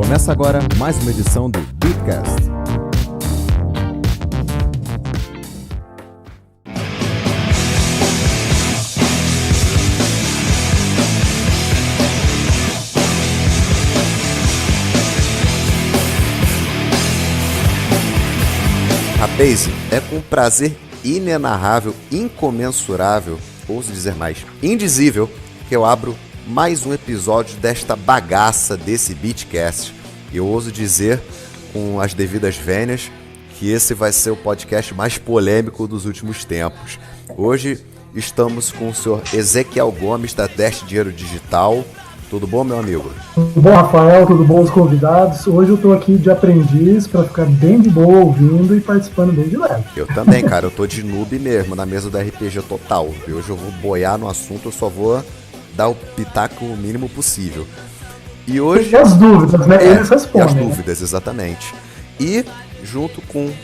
Começa agora mais uma edição do Beatcast. Rapaz, é com prazer inenarrável, incomensurável, ouso dizer mais, indizível, que eu abro mais um episódio desta bagaça desse Beatcast. Eu ouso dizer, com as devidas vênias, que esse vai ser o podcast mais polêmico dos últimos tempos. Hoje estamos com o senhor Ezequiel Gomes, da Dash Dinheiro Digital. Tudo bom, meu amigo? Tudo bom, Rafael? Tudo bom, os convidados? Hoje eu tô aqui de aprendiz para ficar bem de boa ouvindo e participando bem de leve. Eu também, cara. Eu tô de noob mesmo, na mesa do RPG Total. E hoje eu vou boiar no assunto, eu só vou dar o pitaco o mínimo possível. E hoje... E as dúvidas, né? Eles respondem. E as dúvidas, exatamente. E, junto com o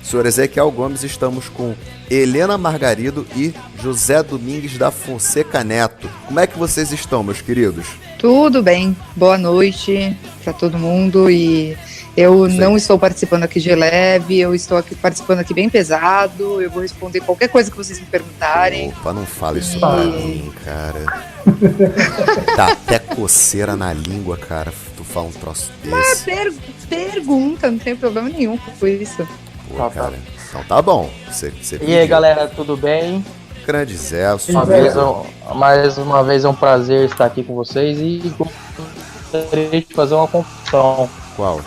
senhor Ezequiel Gomes, estamos com Helena Margarido e José Domingues da Fonseca Neto. Como é que vocês estão, meus queridos? Tudo bem. Boa noite para todo mundo. E eu não estou participando aqui de leve, eu estou aqui participando aqui bem pesado. Eu vou responder qualquer coisa que vocês me perguntarem. Opa, não fala isso pra mim, cara. Dá até coceira na língua, cara. Tu fala um troço desse. Mas pergunta, não tem problema nenhum com isso. Pô, cara. Então tá bom. Você e aí, galera, tudo bem? Grande Zé. Mais uma vez é um prazer estar aqui com vocês e gostaria de fazer uma confissão. Qual?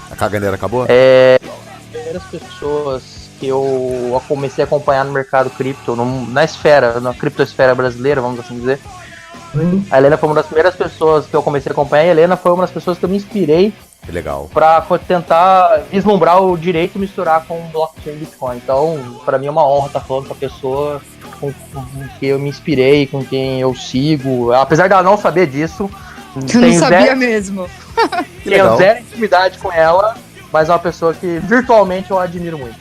A caganeira acabou? As primeiras pessoas que eu comecei a acompanhar no mercado cripto, na criptosfera brasileira, vamos assim dizer. A Helena foi uma das primeiras pessoas que eu comecei a acompanhar, e a Helena foi uma das pessoas que eu me inspirei. Que legal. Pra tentar vislumbrar o direito e misturar com o blockchain e Bitcoin. Então, pra mim é uma honra estar falando com a pessoa com quem eu me inspirei, com quem eu sigo. Apesar dela não saber disso. Eu não sabia mesmo. Tenho zero intimidade com ela, mas é uma pessoa que virtualmente eu admiro muito.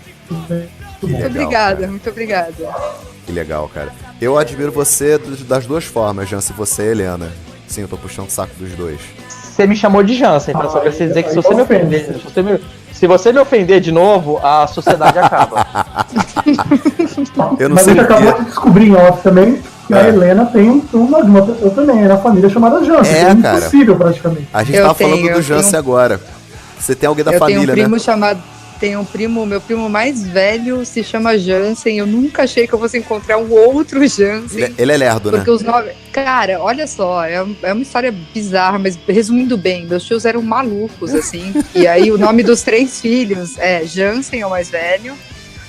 Muito obrigada, muito obrigada. Que legal, cara. Eu admiro você das duas formas, Jansen, e você, Helena. Sim, eu tô puxando o saco dos dois. Você me chamou de Jansen, então só pra você dizer que se você me ofender, se você me ofender de novo, a sociedade acaba. Eu não Mas sei a gente acabou de descobrir em off também que a Helena tem uma pessoa também, na família chamada Jansen. É impossível, praticamente. A gente tava falando do Jansen agora. Você tem alguém da família, né? Eu tenho um primo chamado... Tem um primo, meu primo mais velho se chama Jansen. Eu nunca achei que eu fosse encontrar um outro Jansen. Ele é lerdo, né? Porque os nomes... Cara, olha só, é uma história bizarra, mas resumindo bem, meus tios eram malucos, assim. E aí o nome dos 3 filhos é Jansen, é o mais velho.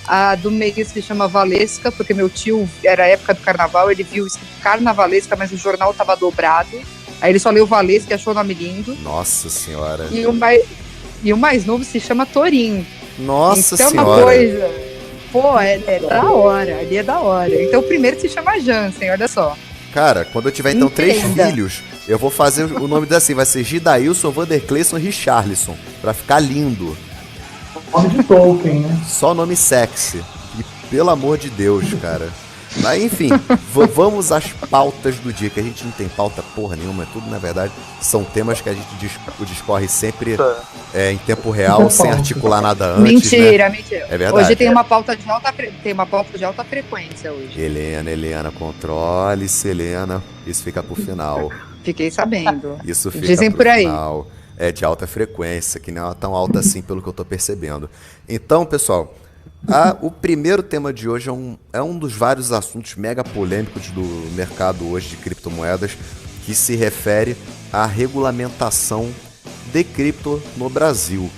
A do meio se chama Valesca, porque meu tio, era a época do carnaval, ele viu escrito Carnavalesca, mas o jornal tava dobrado. Aí ele só leu Valesca e achou o nome lindo. Nossa senhora. E o mais novo se chama Torim. Nossa então, senhora. Uma coisa. Pô, é da hora. Ali é da hora. Então o primeiro se chama Jansen, olha só. Cara, quando eu tiver então 3 filhos, eu vou fazer o nome assim, vai ser Gidailson, Vandercleison, Richarlison, pra ficar lindo. Nome de Tolkien, né? Só nome sexy. E pelo amor de Deus, cara. Mas enfim, vamos às pautas do dia, que a gente não tem pauta porra nenhuma, é tudo na verdade, são temas que a gente discorre sempre em tempo real, sem articular nada antes. Mentira, né? mentira. É verdade. Hoje tem uma pauta de alta frequência hoje. Helena, controle-se, Helena, isso fica pro final. Fiquei sabendo. Isso fica Dizem pro por aí. final. É de alta frequência, que não é tão alta assim pelo que eu tô percebendo. Então, pessoal... o primeiro tema de hoje é um dos vários assuntos mega polêmicos do mercado hoje de criptomoedas, que se refere à regulamentação de cripto no Brasil.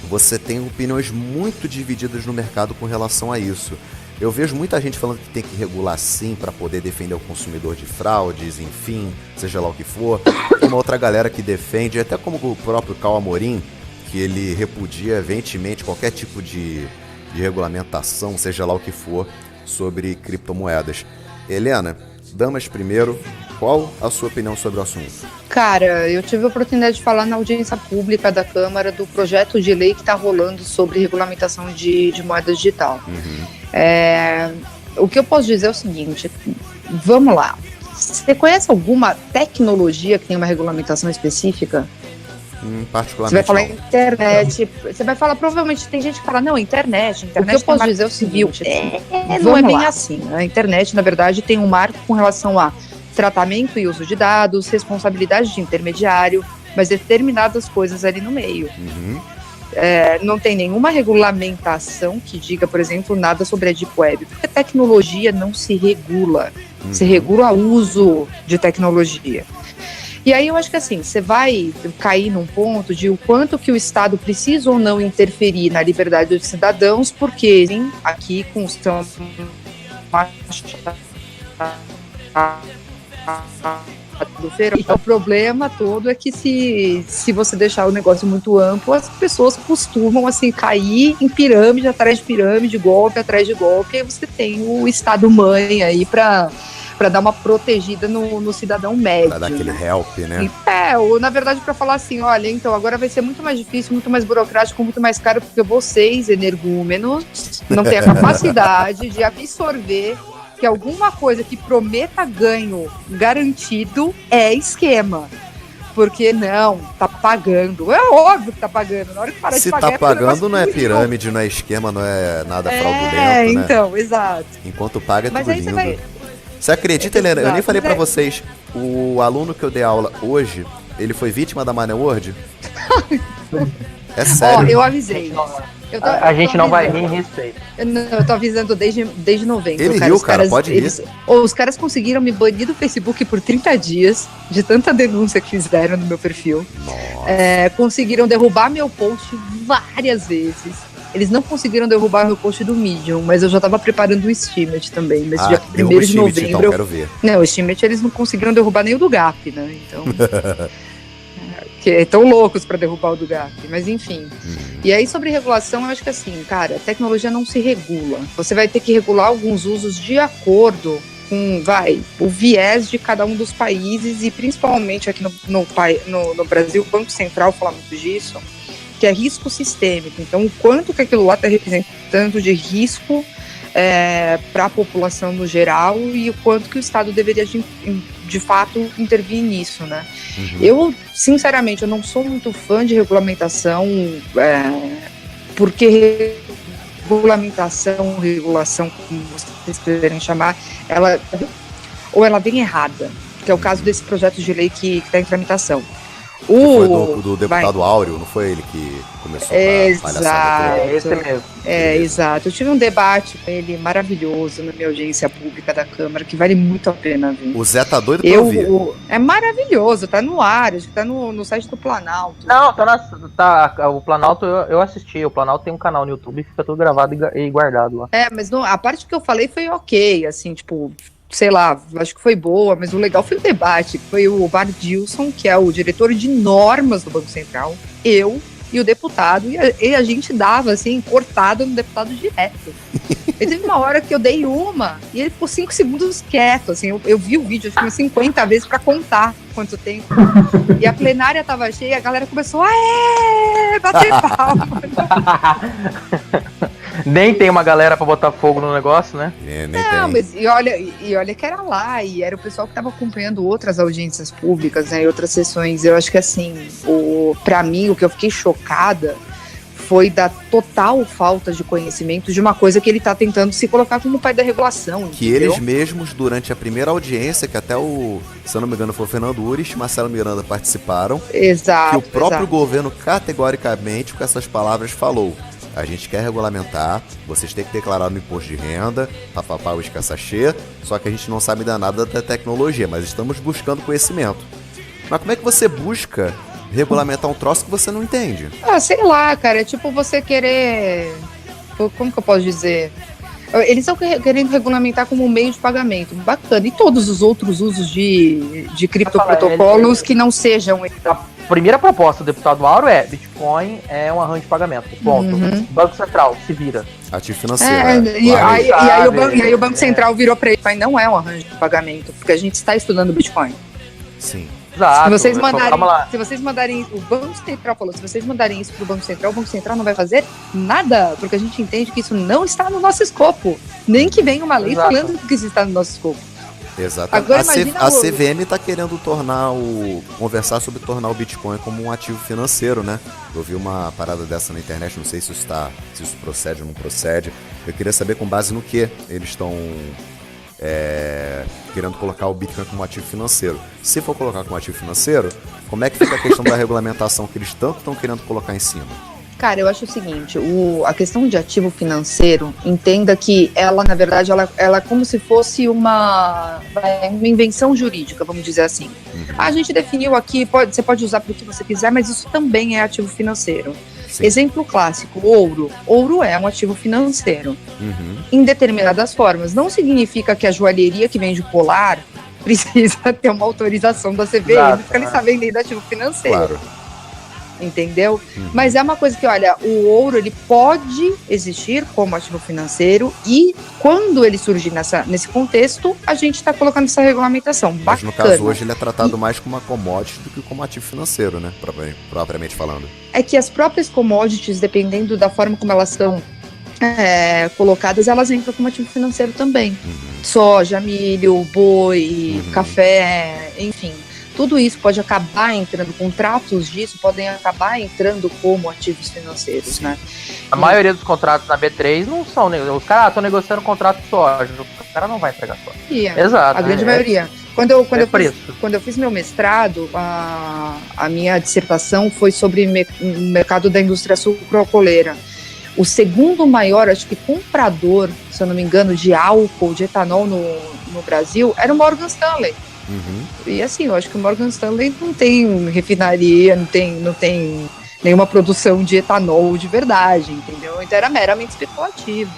Você tem opiniões muito divididas no mercado com relação a isso. Eu vejo muita gente falando que tem que regular sim para poder defender o consumidor de fraudes, enfim, seja lá o que for. Tem uma outra galera que defende, até como o próprio Cauã Amorim, que ele repudia veementemente qualquer tipo de regulamentação, seja lá o que for, sobre criptomoedas. Helena, damas primeiro, qual a sua opinião sobre o assunto? Cara, eu tive a oportunidade de falar na audiência pública da Câmara do projeto de lei que está rolando sobre regulamentação de moeda digital. O que eu posso dizer é o seguinte, vamos lá. Você conhece alguma tecnologia que tem uma regulamentação específica? Particularmente Você vai falar internet, você vai falar, provavelmente tem gente que fala, não, internet. O que eu posso dizer é o seguinte, não é bem assim. A internet, na verdade, tem um marco com relação a tratamento e uso de dados, responsabilidade de intermediário, mas determinadas coisas ali no meio. Não tem nenhuma regulamentação que diga, por exemplo, nada sobre a Deep Web, porque tecnologia não se regula, se regula o uso de tecnologia. E aí eu acho que assim, você vai cair num ponto de o quanto que o Estado precisa ou não interferir na liberdade dos cidadãos, porque sim, aqui com os o problema todo é que se você deixar o negócio muito amplo, as pessoas costumam assim cair em pirâmide atrás de pirâmide, golpe atrás de golpe, e aí você tem o Estado mãe aí para dar uma protegida no cidadão médio. Pra dar aquele help, né? Ou na verdade para falar assim, olha, então agora vai ser muito mais difícil, muito mais burocrático, muito mais caro, porque vocês, energúmenos, não têm a capacidade de absorver que alguma coisa que prometa ganho garantido é esquema. Porque não, tá pagando. É óbvio que tá pagando. Na hora que parar Se de pagar, tá pagando, não é pirâmide, não é esquema, não é nada fraudulento, né? Então, exato. Enquanto paga é Mas tudo aí lindo. Você acredita, Helena? Eu nem falei pra vocês. O aluno que eu dei aula hoje, ele foi vítima da Money World? É sério. Eu avisei. A gente não vai rir em respeito. Eu tô avisando desde novembro. Ele riu, cara, pode rir. Os caras conseguiram me banir do Facebook por 30 dias, de tanta denúncia que fizeram no meu perfil. Conseguiram derrubar meu post várias vezes. Eles não conseguiram derrubar meu post do Medium, mas eu já tava preparando o Estimate também. Mas dia 1º de novembro. Então, quero ver. Não, o Estimate eles não conseguiram derrubar nem o do Gap, né? Então. Que estão loucos para derrubar o do GAP, mas enfim. E aí sobre regulação, eu acho que assim, cara, a tecnologia não se regula. Você vai ter que regular alguns usos de acordo com, o viés de cada um dos países e principalmente aqui no Brasil, o Banco Central fala muito disso, que é risco sistêmico. Então, o quanto que aquilo lá está representando de risco para a população no geral e o quanto que o Estado deveria de fato intervir nisso, né? Eu, sinceramente, eu não sou muito fã de regulamentação, porque regulação, como vocês quiserem chamar, ela vem errada, que é o caso desse projeto de lei que está em tramitação. Foi do deputado Áureo, não foi ele que começou a palhaçada? Esse mesmo. Exato. Eu tive um debate com ele maravilhoso na minha audiência pública da Câmara, que vale muito a pena ver. O Zé tá doido pra ouvir. É maravilhoso, tá no ar, acho que tá no site do Planalto. Não, o Planalto eu assisti, o Planalto tem um canal no YouTube, fica tudo gravado e guardado lá. Mas a parte que eu falei foi ok, assim, tipo... sei lá, acho que foi boa, mas o legal foi o debate, foi o Bardilson, que é o diretor de normas do Banco Central, eu e o deputado, e a gente dava, assim, cortada no deputado direto. E teve uma hora que eu dei uma, e ele ficou 5 segundos quieto, assim, eu vi o vídeo, acho que umas 50 vezes pra contar quanto tempo. E a plenária tava cheia, a galera começou, bater palma. Nem tem uma galera pra botar fogo no negócio, né? Nem não, tem. mas e olha que era lá, e era o pessoal que tava acompanhando outras audiências públicas, né, e outras sessões. Eu acho que assim, pra mim, o que eu fiquei chocada foi da total falta de conhecimento de uma coisa que ele tá tentando se colocar como pai da regulação. Que entendeu? eles mesmos, durante a primeira audiência, que até se eu não me engano foi o Fernando Ures e Marcelo Miranda participaram, exato, que o próprio governo categoricamente com essas palavras falou: a gente quer regulamentar, vocês têm que declarar no imposto de renda, papapá, o escassachê, só que a gente não sabe nada da tecnologia, mas estamos buscando conhecimento. Mas como é que você busca regulamentar um troço que você não entende? Sei lá, cara, é tipo você querer... Como que eu posso dizer? Eles estão querendo regulamentar como um meio de pagamento, bacana, e todos os outros usos de criptoprotocolos que não sejam... A primeira proposta do deputado Mauro é: Bitcoin é um arranjo de pagamento, ponto. Banco Central, se vira. Ativo financeiro. E aí o Banco Central virou para ele: Bitcoin não é um arranjo de pagamento, porque a gente está estudando Bitcoin. Sim. Exato. Se vocês mandarem, o Banco Central falou, se vocês mandarem isso pro Banco Central, o Banco Central não vai fazer nada, porque a gente entende que isso não está no nosso escopo, nem que venha uma lei falando que isso está no nosso escopo. Exatamente. Agora imagina A CVM está querendo conversar sobre tornar o Bitcoin como um ativo financeiro, né? Eu vi uma parada dessa na internet, não sei se isso procede ou não procede. Eu queria saber com base no que eles estão querendo colocar o Bitcoin como ativo financeiro. Se for colocar como ativo financeiro, como é que fica a questão da regulamentação que eles tanto estão querendo colocar em cima? Cara, eu acho o seguinte, a questão de ativo financeiro, entenda que ela, na verdade, ela é como se fosse uma invenção jurídica, vamos dizer assim. A gente definiu aqui, você pode usar para o que você quiser, mas isso também é ativo financeiro. Sim. Exemplo clássico, ouro. Ouro é um ativo financeiro, em determinadas formas. Não significa que a joalheria que vende polar precisa ter uma autorização da CVM, porque ele está vendendo ativo financeiro. Claro. Entendeu? Mas é uma coisa que, olha, o ouro ele pode existir como ativo financeiro e quando ele surgir nesse contexto, a gente está colocando essa regulamentação. Mas no caso hoje ele é tratado mais como uma commodity do que como ativo financeiro, né? Propriamente falando. É que as próprias commodities, dependendo da forma como elas são colocadas, elas entram como ativo financeiro também. Soja, milho, boi, café, enfim. Tudo isso pode acabar entrando, contratos disso podem acabar entrando como ativos financeiros, né? A maioria dos contratos na B3 não são, os caras estão negociando contrato de soja, o cara não vai entregar soja. Exato. A grande maioria. Quando eu fiz meu mestrado, a minha dissertação foi sobre o mercado da indústria sucroalcooleira. O segundo maior, acho que comprador, se eu não me engano, de álcool, de etanol no Brasil, era o Morgan Stanley. E assim, eu acho que o Morgan Stanley não tem refinaria, não tem nenhuma produção de etanol de verdade, entendeu? Então era meramente especulativo.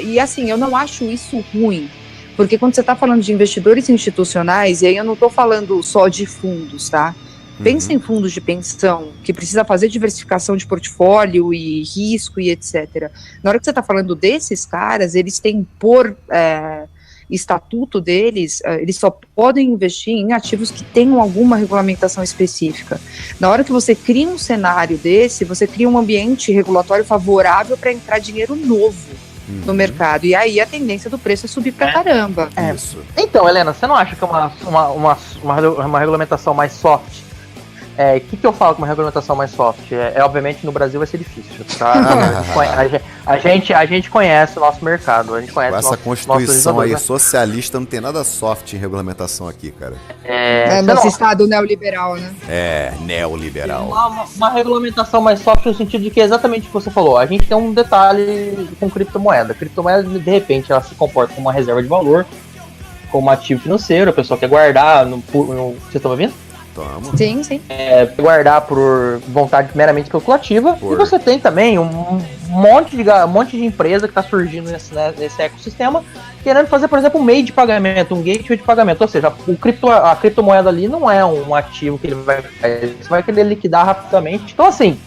E assim, eu não acho isso ruim, porque quando você está falando de investidores institucionais, e aí eu não estou falando só de fundos, tá? Pensa em fundos de pensão, que precisa fazer diversificação de portfólio e risco e etc. Na hora que você está falando desses caras, eles têm por estatuto deles, eles só podem investir em ativos que tenham alguma regulamentação específica. Na hora que você cria um cenário desse, você cria um ambiente regulatório favorável para entrar dinheiro novo no mercado. E aí a tendência do preço é subir pra caramba. Isso. Então, Helena, você não acha que é uma regulamentação mais soft? O que eu falo com uma regulamentação mais soft? Obviamente no Brasil vai ser difícil, tá? A gente conhece o nosso mercado, a gente conhece essa Constituição aí socialista não tem nada soft em regulamentação aqui, cara. Nosso estado neoliberal, né? Neoliberal. Uma regulamentação mais soft no sentido de que é exatamente o que você falou. A gente tem um detalhe com criptomoeda. Criptomoeda, de repente, ela se comporta como uma reserva de valor, como um ativo financeiro, a pessoa quer guardar vocês estão ouvindo? Sim. Guardar por vontade meramente especulativa. E você tem também um monte de empresa que está surgindo nesse ecossistema, querendo fazer, por exemplo, um meio de pagamento, um gateway de pagamento. Ou seja, a criptomoeda ali não é um ativo que ele vai fazer, você vai querer liquidar rapidamente. Então, assim,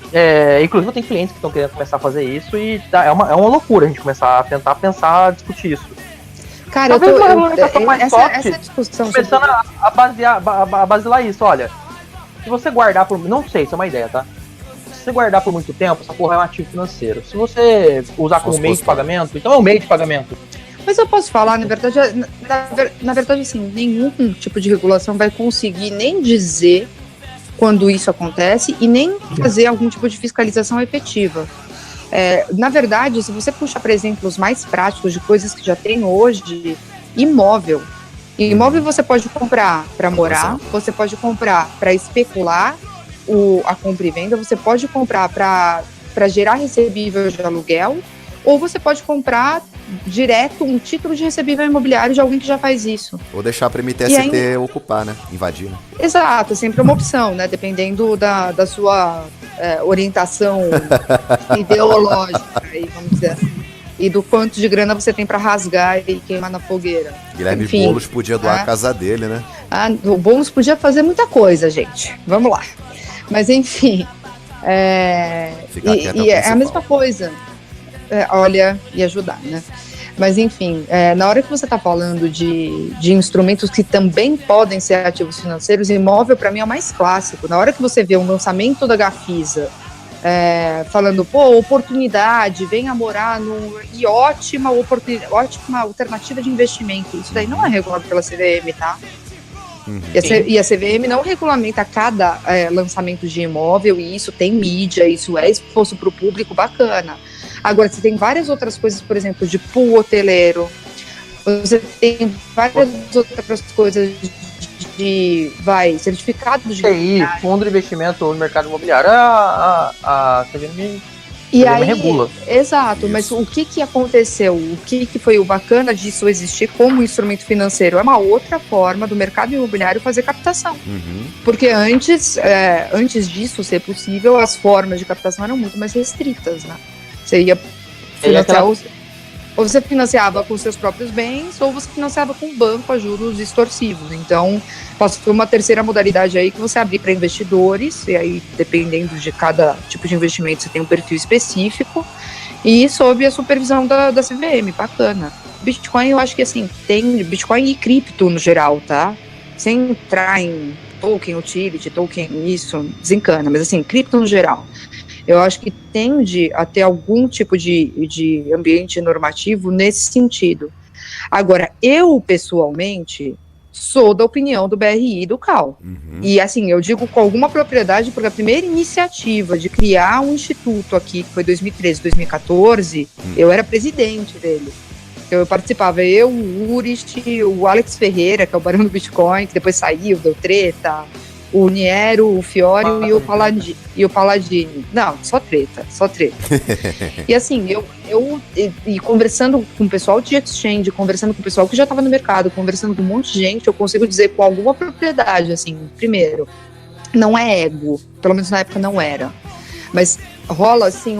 inclusive tem clientes que estão querendo começar a fazer isso e é uma loucura a gente começar a tentar discutir isso. Cara, essa discussão começando a basilar isso, olha, se você guardar por, não sei, isso é uma ideia, tá? Se você guardar por muito tempo, essa porra é um ativo financeiro. Se você usar como meio de pagamento, então é um meio de pagamento. Mas eu posso falar, na verdade, assim, nenhum tipo de regulação vai conseguir nem dizer quando isso acontece e nem fazer algum tipo de fiscalização efetiva. Na verdade, se você puxar para exemplos mais práticos de coisas que já tem hoje, imóvel você pode comprar para morar, você pode comprar para especular a compra e venda, você pode comprar para gerar recebível de aluguel, ou você pode comprar direto um título de recebível imobiliário de alguém que já faz isso. Ou deixar para MTST ocupar, né? Invadir, né? Exato, é sempre uma opção, né? Dependendo da sua orientação ideológica, aí, vamos dizer assim. E do quanto de grana você tem para rasgar e queimar na fogueira. Guilherme Boulos podia doar a casa dele, né? O Boulos podia fazer muita coisa, gente. Vamos lá. Mas enfim. É a mesma coisa. Olha, e ajudar, né? Mas enfim, na hora que você está falando de instrumentos que também podem ser ativos financeiros, imóvel para mim é o mais clássico. Na hora que você vê um lançamento da Gafisa falando, pô, oportunidade, venha morar e ótima alternativa de investimento. Isso daí não é regulado pela CVM, tá? E a CVM não regulamenta cada lançamento de imóvel, e isso tem mídia, isso é exposto para o público, bacana. Agora, você tem várias outras coisas, por exemplo, de pool hoteleiro, você tem várias outras coisas certificado de TI, fundo de investimento no mercado imobiliário, a CVM regula. Exato, isso. Mas o que aconteceu? O que foi o bacana disso existir como instrumento financeiro? É uma outra forma do mercado imobiliário fazer captação. Porque antes disso ser possível, as formas de captação eram muito mais restritas, né? Você ia financiar ou você financiava com seus próprios bens, ou você financiava com o banco a juros extorsivos. Então, pode ter uma terceira modalidade aí que você abrir para investidores, e aí, dependendo de cada tipo de investimento, você tem um perfil específico, e sob a supervisão da CVM, bacana. Bitcoin, eu acho que assim, tem Bitcoin e cripto no geral, tá? Sem entrar em token, utility, token, isso, desencana, mas assim, cripto no geral. Eu acho que tende a ter algum tipo de ambiente normativo nesse sentido. Agora, eu, pessoalmente, sou da opinião do BRI e do CAL. E, assim, eu digo com alguma propriedade, porque a primeira iniciativa de criar um instituto aqui, que foi 2013, 2014, eu era presidente dele. Eu participava, o Urist, o Alex Ferreira, que é o barão do Bitcoin, que depois saiu, deu treta, o Niero, o Fiore e o Paladini. Não, só treta. E assim, eu conversando com o pessoal de exchange, conversando com o pessoal que já estava no mercado, conversando com um monte de gente, eu consigo dizer com alguma propriedade, assim, primeiro, não é ego, pelo menos na época não era, mas rola assim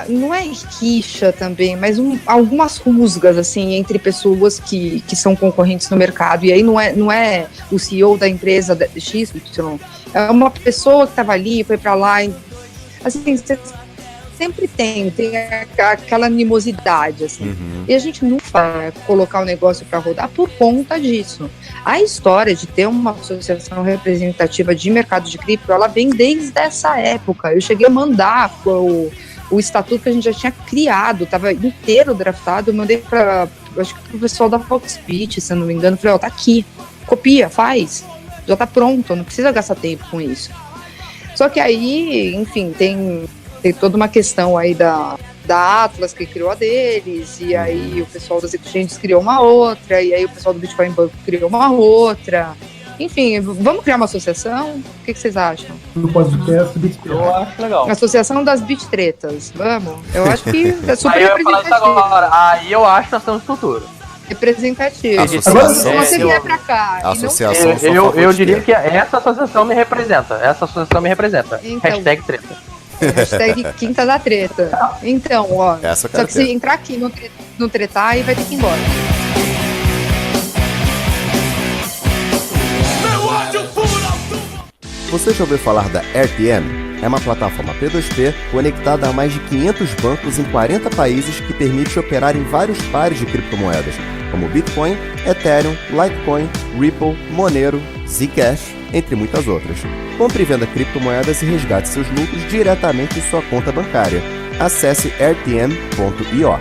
não é rixa também, mas algumas rusgas assim entre pessoas que são concorrentes no mercado, e aí não é o CEO da empresa XY, é uma pessoa que estava ali, foi para lá, assim, você sempre tem aquela animosidade, assim, e a gente não vai colocar o negócio para rodar por conta disso. A história de ter uma associação representativa de mercado de cripto, ela vem desde essa época. Eu cheguei a mandar o estatuto que a gente já tinha criado, estava inteiro draftado, eu mandei acho que pro pessoal da Foxbit, se eu não me engano, falei, tá aqui, copia, faz, já tá pronto, não precisa gastar tempo com isso. Só que aí, enfim, tem toda uma questão aí da Atlas, que criou a deles, e aí o pessoal das exchanges criou uma outra, e aí o pessoal do Bitcoin Banco criou uma outra. Enfim, vamos criar uma associação? O que vocês acham? No podcast Bitcoin. Eu acho legal. Associação das Bittretas, vamos? Eu acho que é super representativo. Aí eu acho que nós temos futuro. Representativo. Agora, se você vier pra cá. Associação. Eu diria que essa associação me representa. Então, hashtag treta. Hashtag Quinta da Treta. Então, ó. Só que se entrar aqui no tretar, aí vai ter que ir embora. Você já ouviu falar da RTM? É uma plataforma P2P conectada a mais de 500 bancos em 40 países que permite operar em vários pares de criptomoedas, como Bitcoin, Ethereum, Litecoin, Ripple, Monero, Zcash, entre muitas outras. Compre e venda criptomoedas e resgate seus lucros diretamente em sua conta bancária. Acesse rtm.io.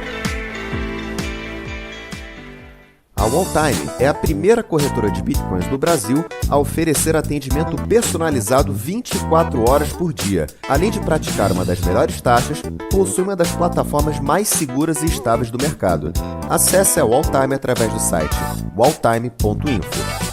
A Walltime é a primeira corretora de bitcoins do Brasil a oferecer atendimento personalizado 24 horas por dia. Além de praticar uma das melhores taxas, possui uma das plataformas mais seguras e estáveis do mercado. Acesse a Walltime através do site walltime.info.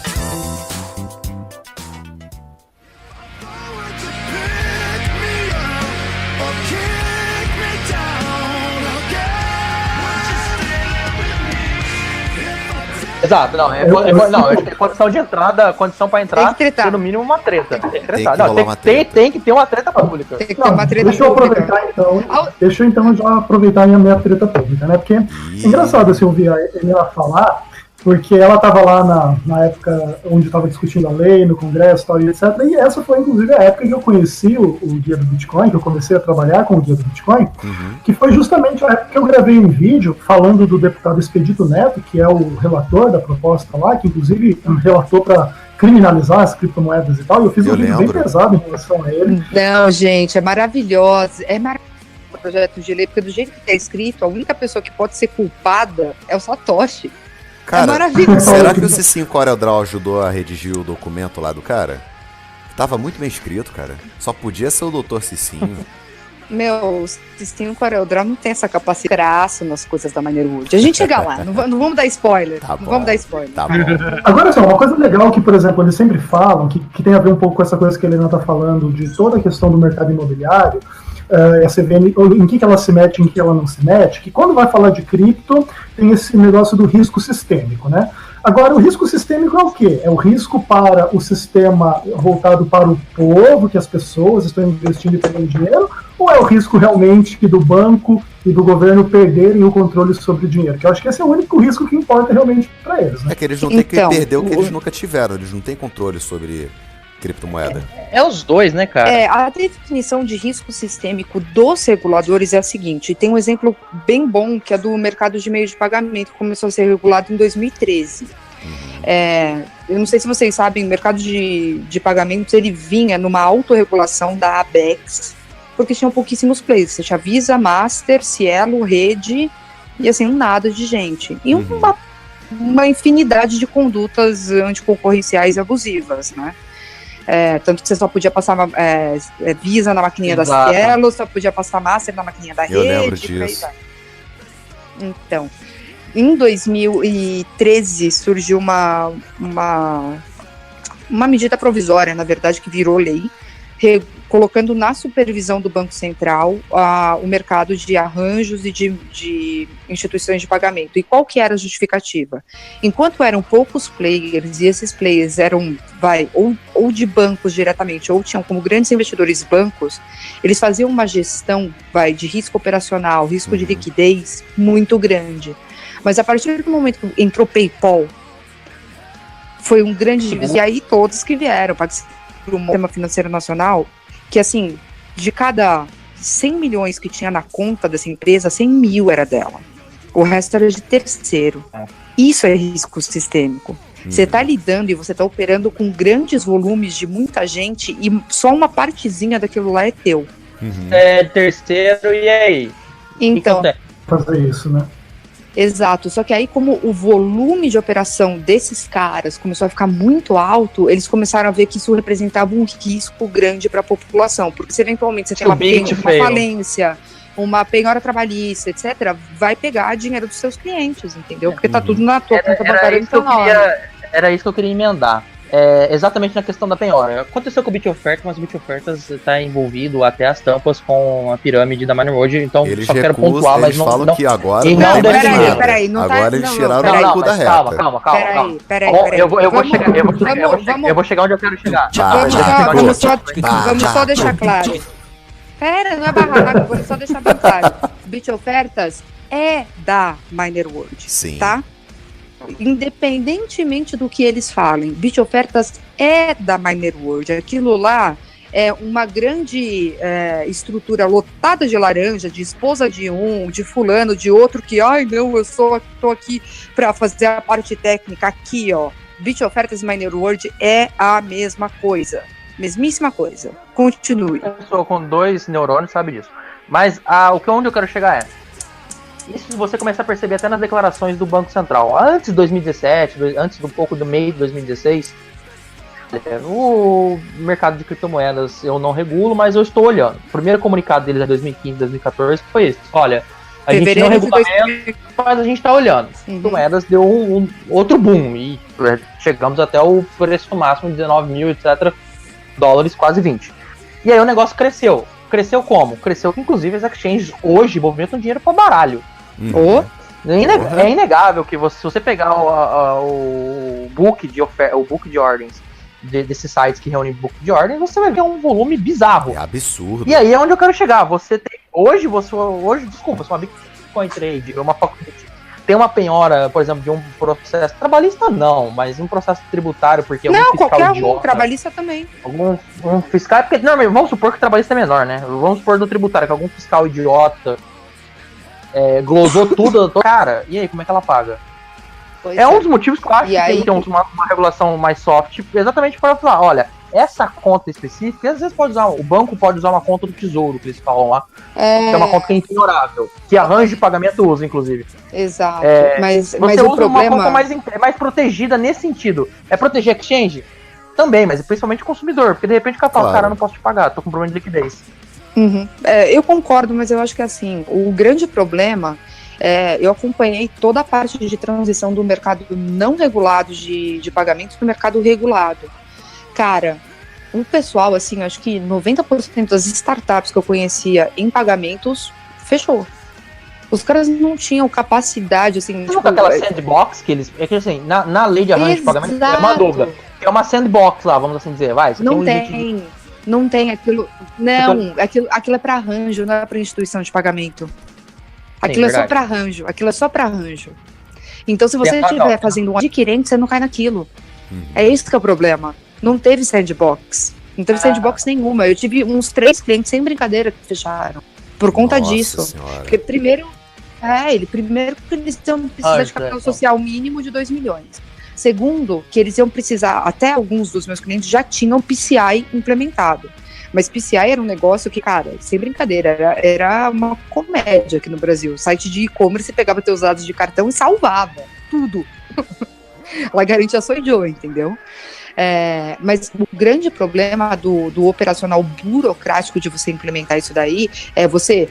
Exato, não, acho que condição de entrada, condição pra entrar, tem que no mínimo uma treta. Tem que tretar. Tem que ter uma treta pública. Tem que ter uma treta deixa pública. Deixa eu então já aproveitar a minha treta pública, né? Porque é engraçado assim, ouvir ela falar, porque ela estava lá na época onde estava discutindo a lei, no Congresso, tal, e etc. E essa foi, inclusive, a época que eu conheci o Guia do Bitcoin, que eu comecei a trabalhar com o Guia do Bitcoin, que foi justamente a época que eu gravei um vídeo falando do deputado Expedito Neto, que é o relator da proposta lá, que inclusive relatou para criminalizar as criptomoedas e tal, eu fiz um vídeo bem lembro. pesado em relação a ele. Não, gente, é maravilhosa. É maravilhoso o projeto de lei, porque do jeito que está escrito, a única pessoa que pode ser culpada é o Satoshi. Cara, é maravilhoso. será que o Cicinho CorelDRAW ajudou a redigir o documento lá do cara? Tava muito bem escrito, cara. Só podia ser o Dr. Cicinho. Meu, o Cicinho CorelDRAW não tem essa capacidade nas coisas da Minerwood. A gente chega lá, não vamos dar spoiler. Tá não bom, vamos dar spoiler. Tá bom. Agora só, uma coisa legal que, por exemplo, eles sempre falam, que tem a ver um pouco com essa coisa que a Helena está falando, de toda a questão do mercado imobiliário, a CVM, em que ela se mete, em que ela não se mete, que quando vai falar de cripto, tem esse negócio do risco sistêmico, né? Agora, o risco sistêmico é o quê? É o risco para o sistema voltado para o povo, que as pessoas estão investindo e pegando dinheiro, ou é o risco realmente do banco e do governo perderem o controle sobre o dinheiro? Que eu acho que esse é o único risco que importa realmente para eles, né? É que eles não têm que perder o que eles nunca tiveram, eles não têm controle sobre criptomoeda. É os dois, né, cara? A definição de risco sistêmico dos reguladores é a seguinte, tem um exemplo bem bom que é do mercado de meio de pagamento, que começou a ser regulado em 2013. Eu não sei se vocês sabem, o mercado de pagamentos ele vinha numa autorregulação da ABEX, porque tinham pouquíssimos players, você tinha Visa, Master, Cielo, Rede e assim, um nada de gente. E uma infinidade de condutas anticoncorrenciais e abusivas, né? Tanto que você só podia passar Visa na maquininha da Cielo, só podia passar Master na maquininha da Rede. Eu lembro disso. Então, em 2013 surgiu uma medida provisória, na verdade, que virou lei, colocando na supervisão do Banco Central o mercado de arranjos e de instituições de pagamento. E qual que era a justificativa? Enquanto eram poucos players, e esses players eram ou de bancos diretamente, ou tinham como grandes investidores bancos, eles faziam uma gestão de risco operacional, risco de liquidez muito grande. Mas a partir do momento que entrou o PayPal, foi um grande divisor. E aí todos que vieram para o sistema financeiro nacional, que assim, de cada 100 milhões que tinha na conta dessa empresa, 100 mil era dela. O resto era de terceiro. Isso é risco sistêmico. Você está lidando e você está operando com grandes volumes de muita gente e só uma partezinha daquilo lá é teu. É terceiro, e aí? Então, fazer isso, né? Exato, só que aí como o volume de operação desses caras começou a ficar muito alto, eles começaram a ver que isso representava um risco grande para a população, porque se eventualmente você tem uma falência, uma penhora trabalhista, etc., vai pegar dinheiro dos seus clientes, entendeu? Porque tá tudo na tua conta bancária. Era isso que eu queria emendar. Exatamente na questão da penhora. Aconteceu com o Bitofert, mas o Bitofert está envolvido até as tampas com a pirâmide da Minerwood, então eles só quero pontuar, mas eles falam não, que agora não, não tem mais nada. Peraí, agora eles tiraram o cu da reta. Calma. Peraí. Eu vou chegar onde eu quero chegar. Vamos só deixar claro. Pera, não é barraco, vou só deixar bem claro. Bitofert é da Minerwood, sim, tá? Independentemente do que eles falem, Bitofert é da Minerwood. Aquilo lá é uma grande estrutura lotada de laranja, de esposa de um, de fulano, de outro que, não, eu tô aqui para fazer a parte técnica. Aqui, ó, Bitofert e Minerwood é a mesma coisa. Mesmíssima coisa. Continue. Eu sou com 2 neurônios, sabe disso. Mas onde eu quero chegar isso você começa a perceber até nas declarações do Banco Central. Antes de 2017, antes do pouco do meio de 2016, o mercado de criptomoedas eu não regulo, mas eu estou olhando. O primeiro comunicado deles é 2015, 2014, que foi esse. Olha, a gente não regula, mas a gente está olhando. Criptomoedas deu um outro boom e chegamos até o preço máximo de 19 mil, etc. dólares, quase 20. E aí o negócio cresceu. Cresceu como? Cresceu que, inclusive, as exchanges hoje movimentam dinheiro para baralho. É inegável que se você pegar o book de ordens desses sites que reúnem book de ordens, você vai ver um volume bizarro. É absurdo. E aí é onde eu quero chegar. Você tem hoje, desculpa, se uma Bitcoin Trade, uma tem uma penhora, por exemplo, de um processo trabalhista, não, mas um processo tributário, porque algum fiscal qualquer idiota, trabalhista também. Algum fiscal, porque não, vamos supor que o trabalhista é menor, né? Vamos supor do tributário, que algum fiscal idiota glosou tudo, cara, e aí, como é que ela paga? É um dos motivos que eu acho que tem que ter uma regulação mais soft, exatamente para falar, olha, essa conta específica, às vezes o banco pode usar uma conta do tesouro, que eles falam lá, que é uma conta que é ignorável, que arranjo de pagamento usa, inclusive. Exato, mas você usa o problema... uma conta mais protegida nesse sentido. É proteger exchange? Também, mas principalmente o consumidor, porque de repente o cara fala, cara, não posso te pagar, tô com problema de liquidez. Eu concordo, mas eu acho que assim, o grande problema... eu acompanhei toda a parte de transição do mercado não regulado de pagamentos para o mercado regulado. Cara, o pessoal, assim, acho que 90% das startups que eu conhecia em pagamentos, fechou. Os caras não tinham capacidade, assim... Tipo, aquela sandbox que eles... É que assim, na lei de arranjo de pagamento, é uma dúvida. É uma sandbox lá, vamos assim dizer, vai. Não tem aquilo... Não, aquilo é para arranjo, não é para instituição de pagamento. Aquilo é só para arranjo. Então, se você estiver fazendo um adquirente, você não cai naquilo. É esse que é o problema. Não teve sandbox. Não teve sandbox nenhuma. Eu tive uns 3 clientes, sem brincadeira, que fecharam. Por conta disso. Senhora. Porque primeiro que eles iam precisar de capital social mínimo de 2 milhões. Segundo, que eles iam precisar, até alguns dos meus clientes já tinham PCI implementado. Mas PCI era um negócio que, cara, sem brincadeira, era uma comédia aqui no Brasil. O site de e-commerce pegava teus dados de cartão e salvava tudo. Ela garantia só Joe, entendeu? Mas o grande problema do operacional burocrático de você implementar isso daí é você,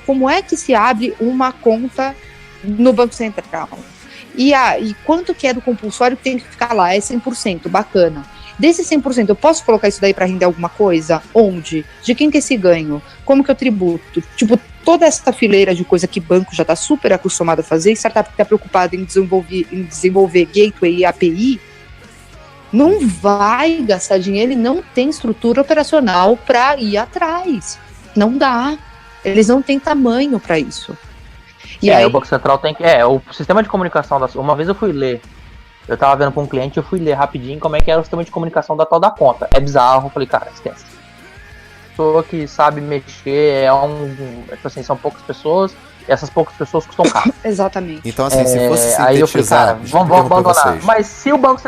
como é que se abre uma conta no Banco Central? E quanto que é do compulsório que tem que ficar lá? É 100%, bacana. Desse 100%, eu posso colocar isso daí para render alguma coisa? Onde? De quem que é esse ganho? Como que eu tributo? Tipo, toda essa fileira de coisa que banco já está super acostumado a fazer, e startup que está preocupado em desenvolver gateway e API, não vai gastar dinheiro e não tem estrutura operacional para ir atrás. Não dá. Eles não têm tamanho para isso. E aí o Banco Central tem que... o sistema de comunicação... Uma vez eu fui ler, eu tava vendo com um cliente, eu fui ler rapidinho como é que era o sistema de comunicação da tal da conta. É bizarro, eu falei, cara, esquece. Pessoa que sabe mexer, assim, são poucas pessoas, e essas poucas pessoas custam caro. Exatamente. Então, assim, se fosse sintetizar... Aí eu falei, cara, vamos abandonar. Mas se o Banco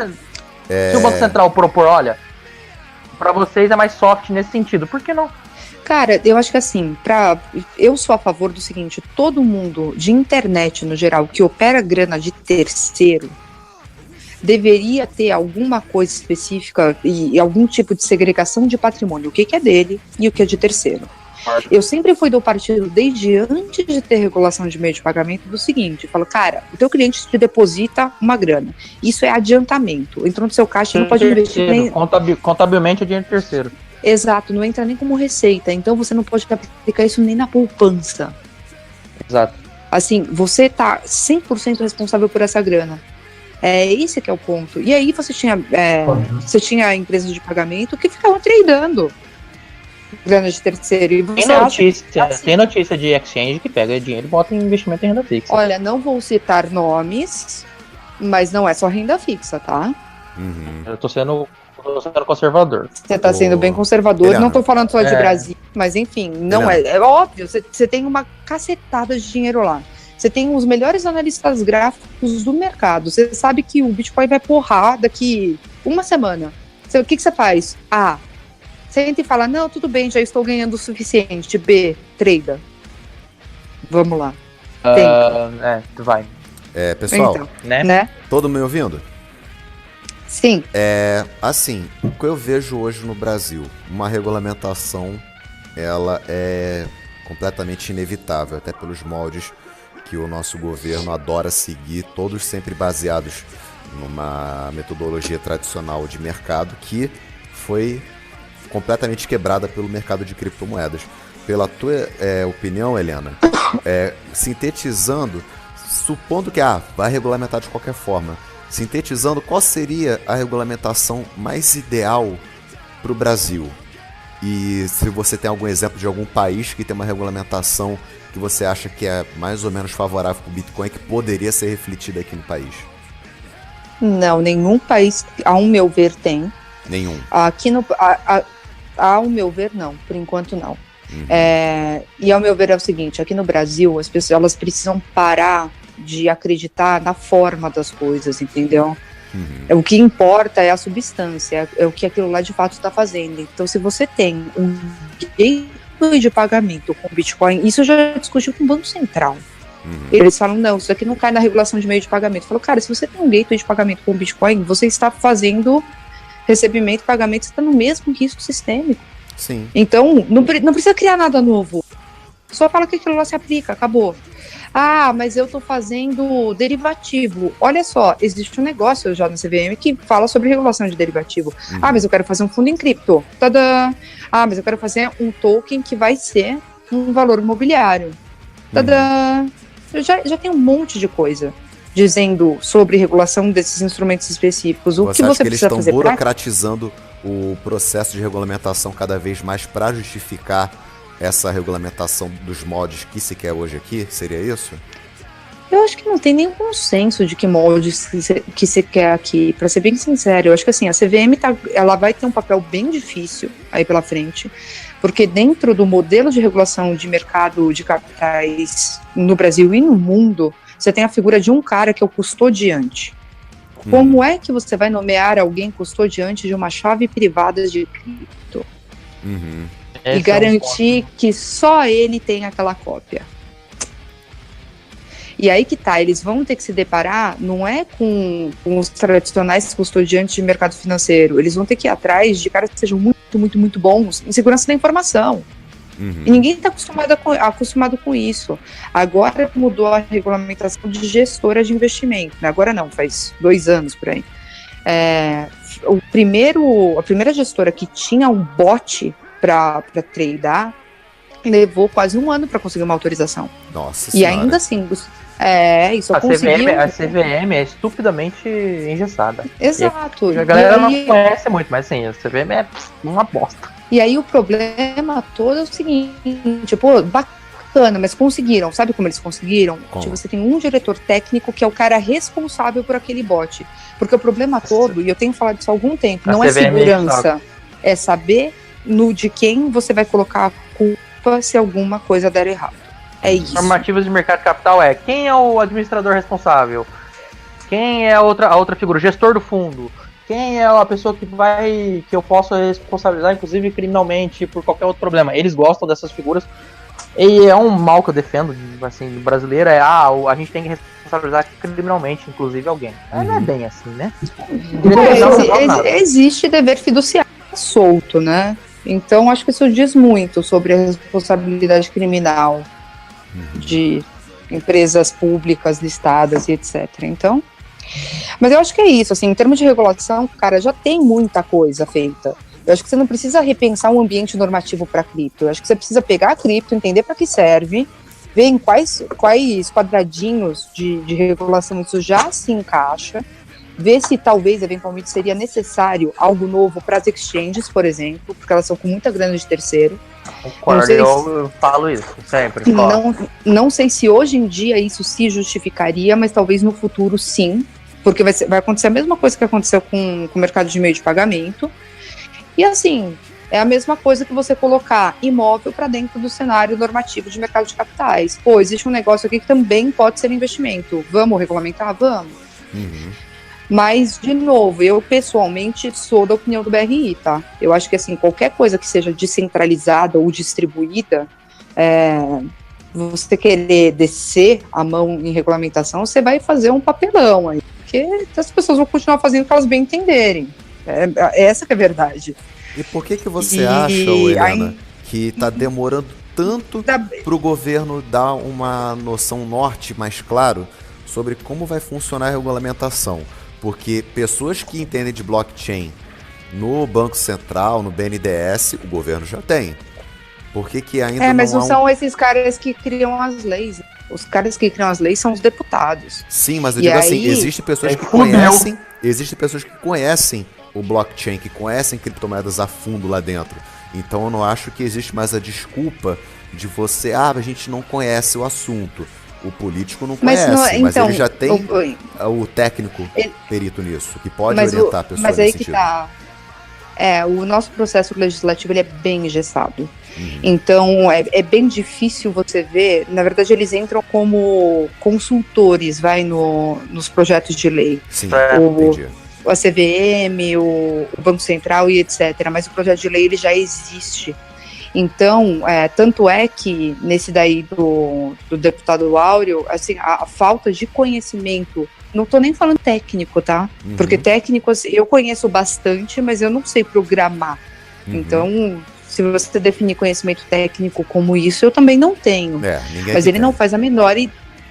Central propor, olha, pra vocês é mais soft nesse sentido, por que não? Cara, eu acho que assim, eu sou a favor do seguinte, todo mundo de internet no geral que opera grana de terceiro deveria ter alguma coisa específica e algum tipo de segregação de patrimônio, o que é dele e o que é de terceiro. Eu sempre fui do partido, desde antes de ter regulação de meio de pagamento, do seguinte, eu falo, cara, o teu cliente te deposita uma grana, isso é adiantamento, entrou no seu caixa, não pode investir nem... Contabilmente é dinheiro de terceiro. Exato, não entra nem como receita, então você não pode aplicar isso nem na poupança. Exato. Assim, você tá 100% responsável por essa grana. Esse que é o ponto. E aí você tinha empresas de pagamento que ficavam tradando grana de terceiro. E você tem notícia de exchange que pega dinheiro e bota em investimento em renda fixa. Olha, não vou citar nomes, mas não é só renda fixa, tá? Eu tô sendo conservador. Você tá sendo bem conservador. Não tô falando só de Brasil, mas enfim, não é. É óbvio, você tem uma cacetada de dinheiro lá. Você tem os melhores analistas gráficos do mercado. Você sabe que o Bitcoin vai porrar daqui uma semana. O que você faz? A. Você entra e fala, não, tudo bem, já estou ganhando o suficiente. B. Trada. Vamos lá. Vai. Pessoal, então, né? Todo mundo me ouvindo? Sim. Assim, o que eu vejo hoje no Brasil, uma regulamentação, ela é completamente inevitável, até pelos moldes que o nosso governo adora seguir, todos sempre baseados numa metodologia tradicional de mercado que foi completamente quebrada pelo mercado de criptomoedas. Pela tua opinião, Helena, sintetizando, supondo que vai regulamentar de qualquer forma, sintetizando, qual seria a regulamentação mais ideal para o Brasil? E se você tem algum exemplo de algum país que tem uma regulamentação que você acha que é mais ou menos favorável para o Bitcoin, que poderia ser refletida aqui no país? Não, nenhum país, ao meu ver, tem. Nenhum? Aqui ao meu ver, não. Por enquanto, não. E ao meu ver é o seguinte, aqui no Brasil, as pessoas elas precisam parar de acreditar na forma das coisas, entendeu? O que importa é a substância, é o que aquilo lá de fato está fazendo. Então, se você tem um gateway de pagamento com Bitcoin, isso eu já discutiu com o Banco Central. Eles falam, não, isso aqui não cai na regulação de meio de pagamento. Eu falo, cara, se você tem um gateway de pagamento com Bitcoin, você está fazendo recebimento e pagamento, você está no mesmo risco sistêmico. Sim. Então, não precisa criar nada novo. Só fala que aquilo lá se aplica, acabou. Ah, mas eu tô fazendo derivativo. Olha só, existe um negócio já na CVM que fala sobre regulação de derivativo. Ah, mas eu quero fazer um fundo em cripto. Tadã! Ah, mas eu quero fazer um token que vai ser um valor imobiliário. Tadã! Já tem um monte de coisa dizendo sobre regulação desses instrumentos específicos. O que você que precisa fazer? Eles estão burocratizando o processo de regulamentação cada vez mais para justificar essa regulamentação dos mods que se quer hoje aqui? Seria isso? Eu acho que não tem nenhum consenso de que moldes que se quer aqui. Para ser bem sincero, eu acho que assim, a CVM ela vai ter um papel bem difícil aí pela frente, porque dentro do modelo de regulação de mercado de capitais no Brasil e no mundo, você tem a figura de um cara que é o custodiante. Como é que você vai nomear alguém custodiante de uma chave privada de cripto? E garantir que só ele tem aquela cópia? E aí que tá, eles vão ter que se deparar, não é com os tradicionais custodiantes de mercado financeiro, eles vão ter que ir atrás de caras que sejam muito bons em segurança da informação. E ninguém está acostumado com isso. Agora mudou a regulamentação de gestora de investimento, né? Agora não, faz 2 anos por aí. A primeira gestora que tinha um bot para tradear levou quase 1 ano para conseguir uma autorização. Nossa senhora. E ainda assim, isso conseguiu. A CVM é estupidamente engessada. Exato. A galera não conhece muito, mas sim, a CVM é uma bosta. E aí o problema todo é o seguinte, pô, bacana, mas conseguiram. Sabe como eles conseguiram? Tipo, você tem um diretor técnico que é o cara responsável por aquele bot. Porque o problema todo, e eu tenho falado isso há algum tempo, não é segurança, é saber de quem você vai colocar a culpa se alguma coisa der errado. É isso. Normativas de mercado de capital quem é o administrador responsável? Quem é a outra figura? O gestor do fundo? Quem é a pessoa que eu posso responsabilizar, inclusive criminalmente, por qualquer outro problema? Eles gostam dessas figuras. E é um mal que eu defendo, assim, do brasileiro, a gente tem que responsabilizar criminalmente, inclusive, alguém. Não é bem assim, né? Existe dever fiduciário solto, né? Então, acho que isso diz muito sobre a responsabilidade criminal de empresas públicas listadas e etc. Então, mas eu acho que é isso, assim, em termos de regulação, cara, já tem muita coisa feita. Eu acho que você não precisa repensar um ambiente normativo para cripto. Eu acho que você precisa pegar a cripto, entender para que serve, ver em quais quadradinhos de regulação isso já se encaixa, ver se talvez, eventualmente, seria necessário algo novo para as exchanges, por exemplo, porque elas são com muita grana de terceiro. Concordo, eu falo isso sempre. Não sei se hoje em dia isso se justificaria, mas talvez no futuro sim, porque vai acontecer a mesma coisa que aconteceu com o mercado de meio de pagamento. E assim, é a mesma coisa que você colocar imóvel para dentro do cenário normativo de mercado de capitais. Pô, existe um negócio aqui que também pode ser investimento. Vamos regulamentar? Vamos. Mas, de novo, eu pessoalmente sou da opinião do BRI, tá? Eu acho que, assim, qualquer coisa que seja descentralizada ou distribuída, você querer descer a mão em regulamentação, você vai fazer um papelão aí. Porque as pessoas vão continuar fazendo o que elas bem entenderem. Essa que é a verdade. E por que você acha, Helena, que está demorando tanto para o governo dar uma noção norte mais claro sobre como vai funcionar a regulamentação? Porque pessoas que entendem de blockchain no Banco Central, no BNDES, o governo já tem. Por que ainda mas não são esses caras que criam as leis. Os caras que criam as leis são os deputados. Sim, mas eu digo assim, existem pessoas que conhecem o blockchain, que conhecem criptomoedas a fundo lá dentro. Então eu não acho que existe mais a desculpa de você, a gente não conhece o assunto. O político não conhece, mas ele já tem o técnico perito nisso, que pode orientar a pessoa nesse sentido. Mas aí que tá. O nosso processo legislativo ele é bem engessado. Então, é bem difícil você ver. Na verdade, eles entram como consultores, nos projetos de lei. Sim, entendi. A CVM, o Banco Central e etc. Mas o projeto de lei ele já existe. Então, tanto é que nesse daí do deputado Áureo, assim, a falta de conhecimento, não estou nem falando técnico, tá? Porque técnico, assim, eu conheço bastante, mas eu não sei programar. Então, se você definir conhecimento técnico como isso, eu também não tenho. Mas ele não faz a menor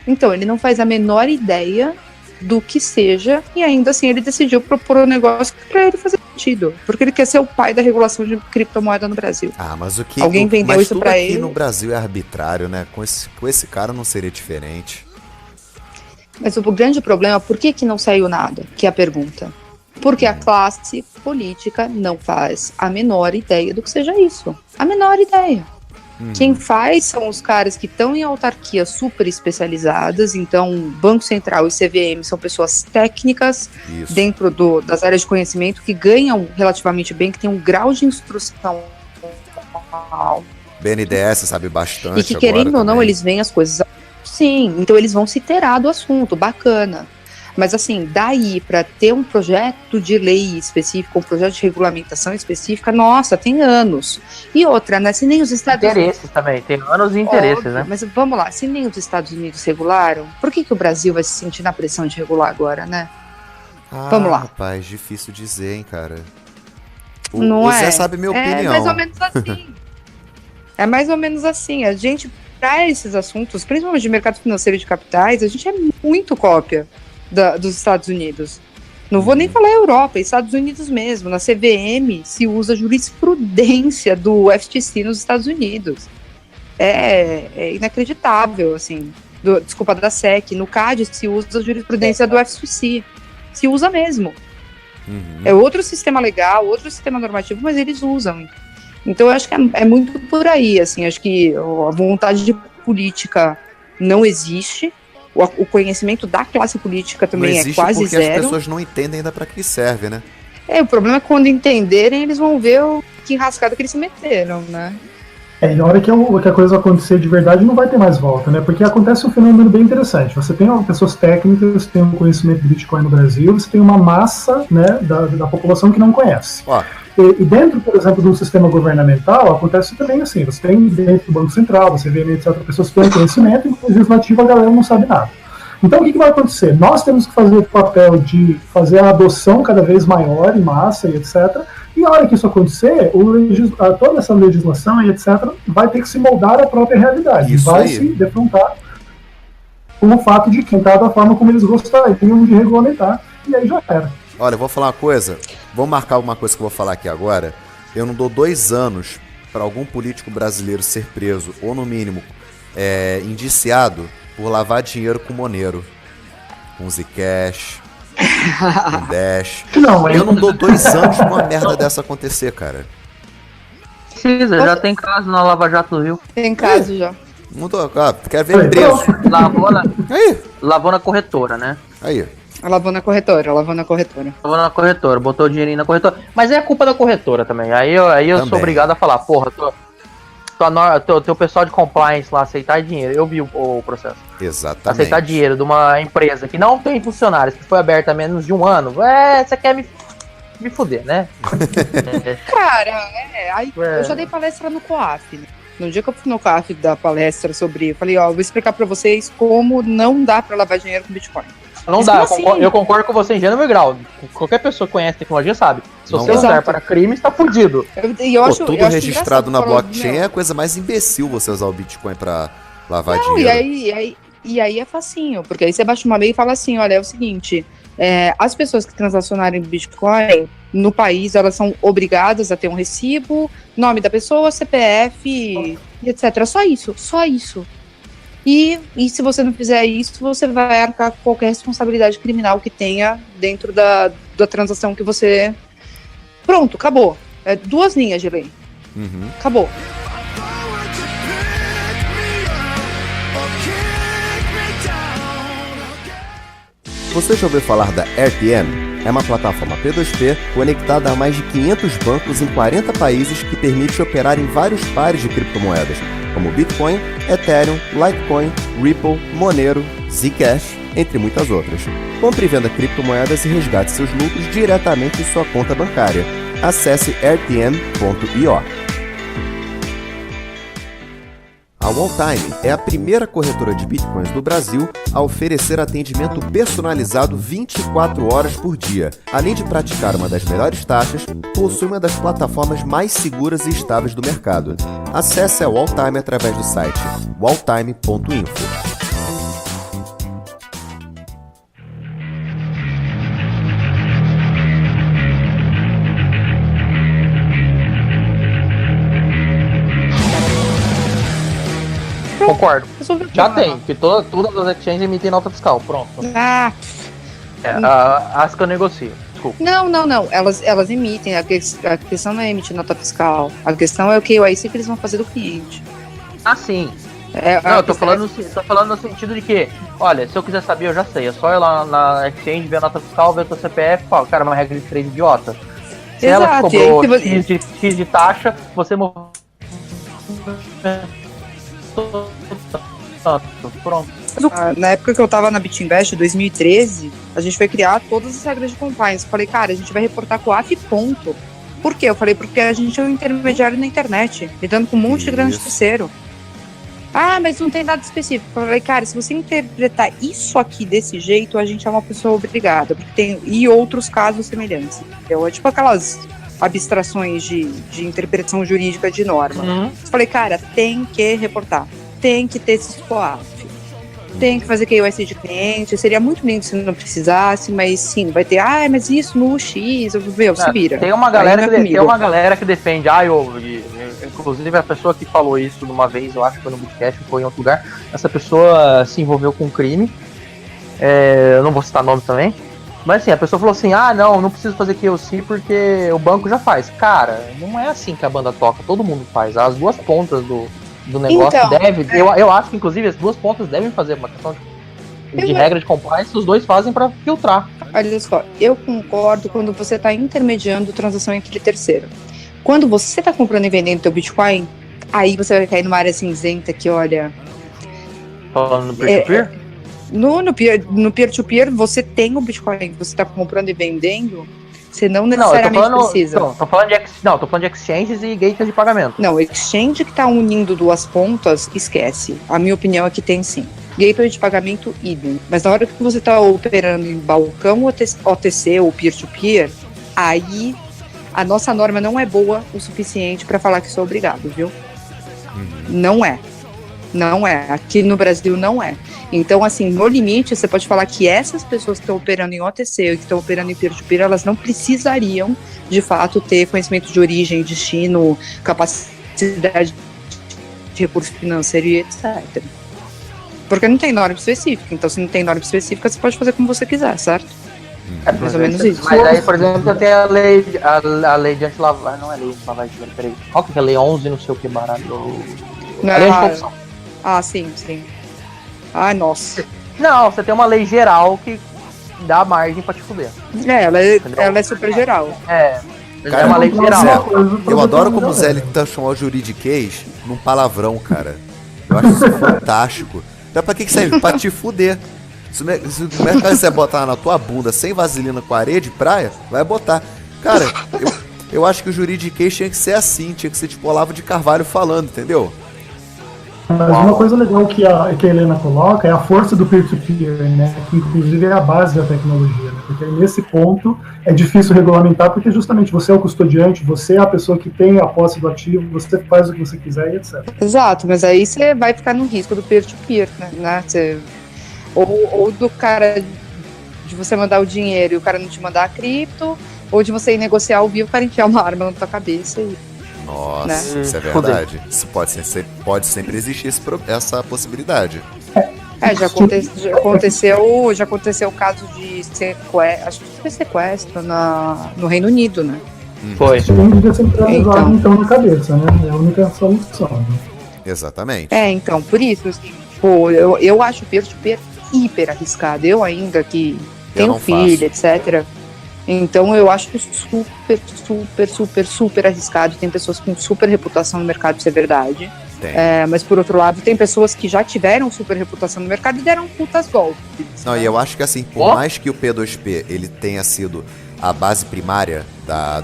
Então, ele não faz a menor ideia do que seja, e ainda assim ele decidiu propor um negócio para ele fazer sentido, porque ele quer ser o pai da regulação de criptomoeda no Brasil. Mas alguém vendeu isso para ele. No Brasil é arbitrário, né? Com esse cara não seria diferente. Mas o grande problema, por que não saiu nada? Que é a pergunta. Porque a classe política não faz a menor ideia do que seja isso. A menor ideia. Quem faz são os caras que estão em autarquias super especializadas. Então, Banco Central e CVM são pessoas técnicas dentro das áreas de conhecimento que ganham relativamente bem, que tem um grau de instrução alto. BNDES sabe bastante. E que, querendo ou não, eles veem as coisas. Sim, então eles vão se inteirar do assunto, bacana. Mas assim, daí para ter um projeto de lei específico, um projeto de regulamentação específica, nossa, tem anos. E outra, né, se nem os Estados Unidos... Interesses também, tem anos e interesses, né? Mas vamos lá, se nem os Estados Unidos regularam, por que o Brasil vai se sentir na pressão de regular agora, né? Vamos lá. Rapaz, difícil dizer, hein, cara. O Zé sabe minha opinião. É mais ou menos assim. É mais ou menos assim. A gente, para esses assuntos, principalmente de mercado financeiro e de capitais, a gente é muito cópia dos Estados Unidos. Não vou nem falar Europa, Estados Unidos mesmo. Na CVM se usa jurisprudência do FTC nos Estados Unidos. É inacreditável, assim. Desculpa, da SEC. No CAD se usa a jurisprudência do FTC. Se usa mesmo. É outro sistema legal, outro sistema normativo, mas eles usam. Então eu acho que é muito por aí, assim. Acho que a vontade de política não existe. O conhecimento da classe política também é quase porque zero. As pessoas não entendem ainda para que serve, né? O problema é que quando entenderem, eles vão ver que enrascada que eles se meteram, né? E na hora que a coisa acontecer de verdade, não vai ter mais volta, né? Porque acontece um fenômeno bem interessante. Você tem pessoas técnicas, tem um conhecimento de Bitcoin no Brasil, você tem uma massa, né, da população que não conhece. E dentro, por exemplo, de um sistema governamental, acontece também assim. Você tem dentro do Banco Central, você vê etc. Pessoas que têm conhecimento, e no legislativo a galera não sabe nada. Então, o que vai acontecer? Nós temos que fazer o papel de fazer a adoção cada vez maior em massa e etc. E a hora que isso acontecer, toda essa legislação e etc. vai ter que se moldar à própria realidade. Isso vai aí. se defrontar com o fato de que está da forma como eles gostariam de regulamentar. E aí já era. Olha, eu vou falar uma coisa. Vou marcar uma coisa que eu vou falar aqui agora. Eu não dou 2 anos para algum político brasileiro ser preso, ou no mínimo indiciado, por lavar dinheiro com Monero, com Zcash, com Dash. Eu não dou 2 anos pra uma merda dessa acontecer, cara. Precisa, já tem caso na Lava Jato do Rio. Tem caso já. Não tô, quero ver preso. Lavou na corretora, né? Aí. Lavou na corretora. Lavou na corretora, botou o dinheirinho na corretora. Mas é a culpa da corretora também. Aí eu sou obrigado a falar, porra, teu pessoal de compliance lá aceitar dinheiro. Eu vi o processo. Exatamente. Aceitar dinheiro de uma empresa que não tem funcionários, que foi aberta há menos de 1 ano. Você quer me fuder, né? Cara, eu já dei palestra no COAF, né? No dia que eu fui no COAF dar palestra sobre... Eu falei, vou explicar pra vocês como não dá pra lavar dinheiro com Bitcoin. Não dá, eu concordo com você em gênero e grau. Qualquer pessoa que conhece tecnologia sabe. Se você usar para crime, está fudido. Tudo registrado na blockchain é a coisa mais imbecil você usar o Bitcoin para lavar dinheiro. E aí é facinho, porque aí você baixa uma lei e fala assim, olha, é o seguinte, as pessoas que transacionarem Bitcoin no país, elas são obrigadas a ter um recibo, nome da pessoa, CPF e etc. Só isso. E se você não fizer isso, você vai arcar com qualquer responsabilidade criminal que tenha dentro da transação que você... Pronto, acabou. 2 linhas de lei. Acabou. Você já ouviu falar da RPM? É uma plataforma P2P conectada a mais de 500 bancos em 40 países que permite operar em vários pares de criptomoedas, como Bitcoin, Ethereum, Litecoin, Ripple, Monero, Zcash, entre muitas outras. Compre e venda criptomoedas e resgate seus lucros diretamente em sua conta bancária. Acesse rtm.io. A Walltime é a primeira corretora de bitcoins do Brasil a oferecer atendimento personalizado 24 horas por dia. Além de praticar uma das melhores taxas, possui uma das plataformas mais seguras e estáveis do mercado. Acesse a Walltime através do site walltime.info. Concordo. Já tem, porque todas as exchanges emitem nota fiscal. Pronto. As que eu negocio. Desculpa. Não. Elas emitem. A questão não é emitir nota fiscal. A questão é o KYC que eles vão fazer do cliente. Ah, sim. Eu tô falando no sentido de que, olha, se eu quiser saber, eu já sei. É só ir lá na exchange, ver a nota fiscal, ver o teu CPF, fala, cara, uma regra de trade idiota. Se ela te cobrou X de taxa, você pronto. Na época que eu tava na BitInvest, 2013, a gente foi criar todas as regras de compliance. Eu falei, cara, a gente vai reportar com AF ponto. Por quê? Eu falei, porque a gente é um intermediário na internet, lidando com um monte de grande terceiro. Ah, mas não tem nada específico. Eu falei, cara, se você interpretar isso aqui desse jeito, a gente é uma pessoa obrigada. Porque tem e outros casos semelhantes. É tipo aquelas abstrações de interpretação jurídica de norma. Eu falei, cara, tem que reportar. Tem que ter esse SPOAF. Tem que fazer KYC de cliente. Seria muito lindo se não precisasse, mas sim, vai ter, mas isso no X, se vira. Tem uma galera que defende, inclusive a pessoa que falou isso uma vez, eu acho que foi no podcast, foi em outro lugar, essa pessoa se envolveu com um crime, eu não vou citar nome também, mas assim, a pessoa falou assim, não preciso fazer KYC porque o banco já faz. Cara, não é assim que a banda toca, todo mundo faz, as duas pontas do negócio eu acho que inclusive as duas pontas devem fazer uma questão de regra de compliance, os dois fazem para filtrar. Olha só, eu concordo quando você está intermediando transação entre terceiro. Quando você está comprando e vendendo teu Bitcoin, aí você vai cair numa área cinzenta que, olha... Falando no peer-to-peer? No peer-to-peer, você tem o Bitcoin que você está comprando e vendendo... Você não necessariamente precisa. Tô falando de exchanges e gateways de pagamento. Não, exchange que tá unindo duas pontas, esquece. A minha opinião é que tem sim. Gateway de pagamento, idem. Mas na hora que você tá operando em balcão OTC ou peer-to-peer, aí a nossa norma não é boa o suficiente para falar que sou obrigado, viu? Não é. Não é. Aqui no Brasil não é. Então, assim, no limite, você pode falar que essas pessoas que estão operando em OTC e que estão operando em peer-to-peer, elas não precisariam, de fato, ter conhecimento de origem, destino, capacidade de recurso financeiro e etc. Porque não tem norma específica. Então, se não tem norma específica, você pode fazer como você quiser, certo? Mais ou menos isso. Mas aí, por exemplo, tem a lei de anti-lavagem. Não é lei de lavagem, peraí. Qual que é a lei 11, não sei o que, barato? A lei de corrupção. Sim. Ai, nossa. Não, você tem uma lei geral que dá margem pra te fuder. Ela é super geral. Cara, é uma lei geral. Eu adoro como o Zé transformou o juridiquês num palavrão, cara. Eu acho isso fantástico. Então pra que serve? Pra te fuder. Se o mercado você botar na tua bunda sem vaselina com areia de praia, vai botar. Cara, eu acho que o juridiquês tinha que ser assim, tinha que ser tipo Olavo de Carvalho falando, entendeu? Mas uma coisa legal que a Helena coloca é a força do peer-to-peer, né? Que inclusive é a base da tecnologia, né? Porque nesse ponto é difícil regulamentar, porque justamente você é o custodiante, você é a pessoa que tem a posse do ativo, você faz o que você quiser e etc. Exato, mas aí você vai ficar no risco do peer-to-peer, né? Ou do cara, de você mandar o dinheiro e o cara não te mandar a cripto, ou de você ir negociar ao vivo, o cara enfiar uma arma na tua cabeça e... Nossa, né? Isso é verdade. Isso pode sempre existir essa possibilidade. Já aconteceu o caso de sequestro, acho que foi sequestro no Reino Unido, né? Foi. Isso não devia ser centralizado então na cabeça, né? É a única solução. Né? Exatamente. Então, por isso, assim, eu acho o peer-to-peer hiper arriscado. Eu ainda que tenho filho, etc., Então eu acho super arriscado. Tem pessoas com super reputação no mercado, isso é verdade. Mas por outro lado, tem pessoas que já tiveram super reputação no mercado e deram putas golpes. Não, né? e eu acho que assim, por mais que o P2P ele tenha sido a base primária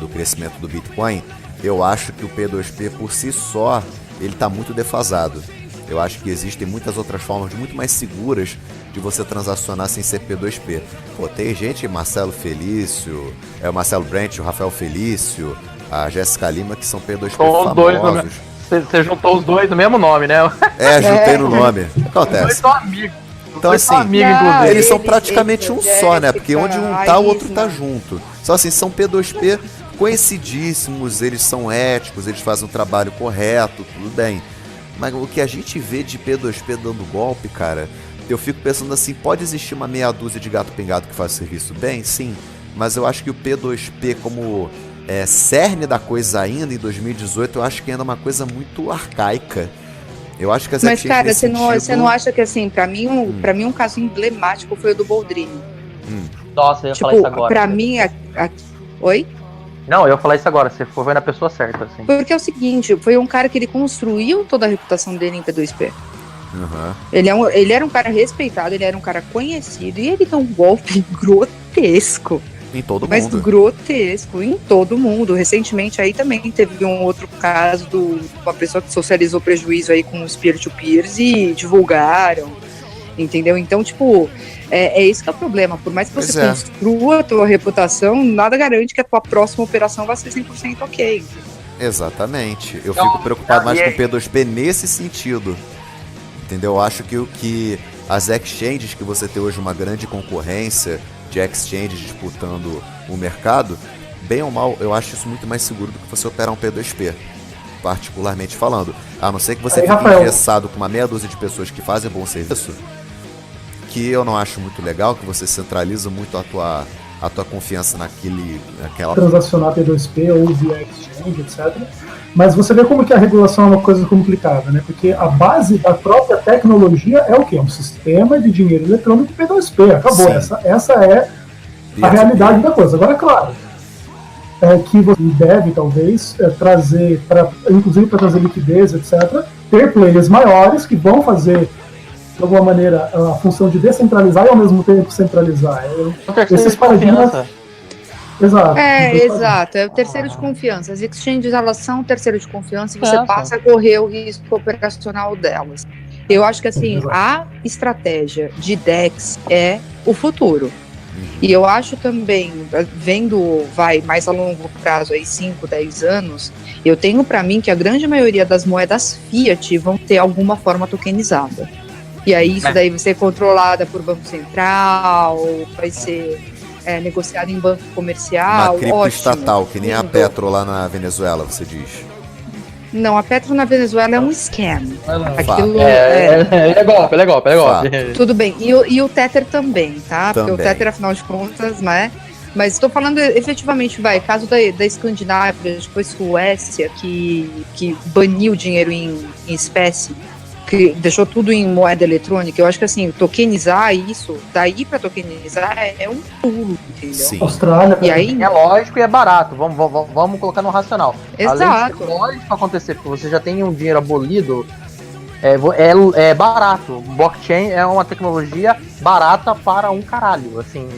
do crescimento do Bitcoin, eu acho que o P2P por si só, ele tá muito defasado. Eu acho que existem muitas outras formas muito mais seguras de você transacionar sem ser P2P. Pô, tem gente, Marcelo Felício, o Marcelo Brent, o Rafael Felício, a Jéssica Lima, que são P2P famosos. Você juntou os dois no mesmo nome, né? Juntei no nome. Acontece. Os dois são amigos. Então assim, eles são praticamente um só, né? Porque onde um tá, o outro tá junto. Só assim, são P2P conhecidíssimos, eles são éticos, eles fazem o trabalho correto, tudo bem. Mas o que a gente vê de P2P dando golpe, cara, eu fico pensando assim, pode existir uma meia dúzia de gato pingado que faz o serviço bem? Sim, mas eu acho que o P2P como cerne da coisa ainda, em 2018, eu acho que ainda é uma coisa muito arcaica. Eu acho que as Mas, cara, você não acha que, assim, pra mim um caso emblemático foi o do Boldrini? Nossa, eu ia falar isso agora. Pra mim, Oi? Não, eu ia falar isso agora, você foi na pessoa certa, assim. Porque é o seguinte, foi um cara que ele construiu toda a reputação dele em P2P. Uhum. Ele era um cara respeitado, ele era um cara conhecido, e ele deu um golpe grotesco. Em todo mas mundo. Grotesco, em todo mundo. Recentemente aí também teve um outro caso de uma pessoa que socializou prejuízo aí com os peer-to-peers e divulgaram, entendeu? Então, tipo, é esse que é o problema. Por mais que você construa a tua reputação, nada garante que a tua próxima operação vai ser 100% ok. Exatamente. Eu fico preocupado mais com o P2P nesse sentido. Entendeu? Eu acho que as exchanges, que você tem hoje uma grande concorrência de exchanges disputando o mercado, bem ou mal, eu acho isso muito mais seguro do que você operar um P2P, particularmente falando. A não ser que você fique engessado com uma meia dúzia de pessoas que fazem bom serviço, que eu não acho muito legal, que você centraliza muito a tua confiança naquela... Transacionar P2P ou via exchange, etc. Mas você vê como que a regulação é uma coisa complicada, né? Porque a base da própria tecnologia é o quê? É um sistema de dinheiro eletrônico P2P. Acabou. Essa é a realidade da coisa. Agora, claro, que você deve, talvez, trazer, inclusive para trazer liquidez, etc., ter players maiores que vão fazer, de alguma maneira, a função de descentralizar e, ao mesmo tempo, centralizar. Esses paradigmas... Exato. Exato. É o terceiro de confiança. As exchanges, elas são o terceiro de confiança e você passa a correr o risco operacional delas. Eu acho que, assim, a estratégia de DEX é o futuro. E eu acho também, vendo, mais a longo prazo, aí 5, 10 anos, eu tenho para mim que a grande maioria das moedas fiat vão ter alguma forma tokenizada. E aí isso daí vai ser controlada por Banco Central, vai ser... negociado em banco comercial. Uma cripto estatal, que nem a Petro lá na Venezuela, você diz. Não, a Petro na Venezuela é um scam. Aquilo é golpe. Tudo bem. E o Tether também, tá? Porque o Tether, afinal de contas, né? Mas estou falando efetivamente, caso da Escandinávia, depois Suécia, que baniu o dinheiro em espécie, que deixou tudo em moeda eletrônica. Eu acho que, assim, tokenizar isso, daí para tokenizar é um pulo, entendeu? Sim. Austrália, e aí é lógico e é barato. Vamos colocar no racional. Exato. É lógico acontecer, porque você já tem um dinheiro abolido, é barato. Blockchain é uma tecnologia barata para um caralho. Assim,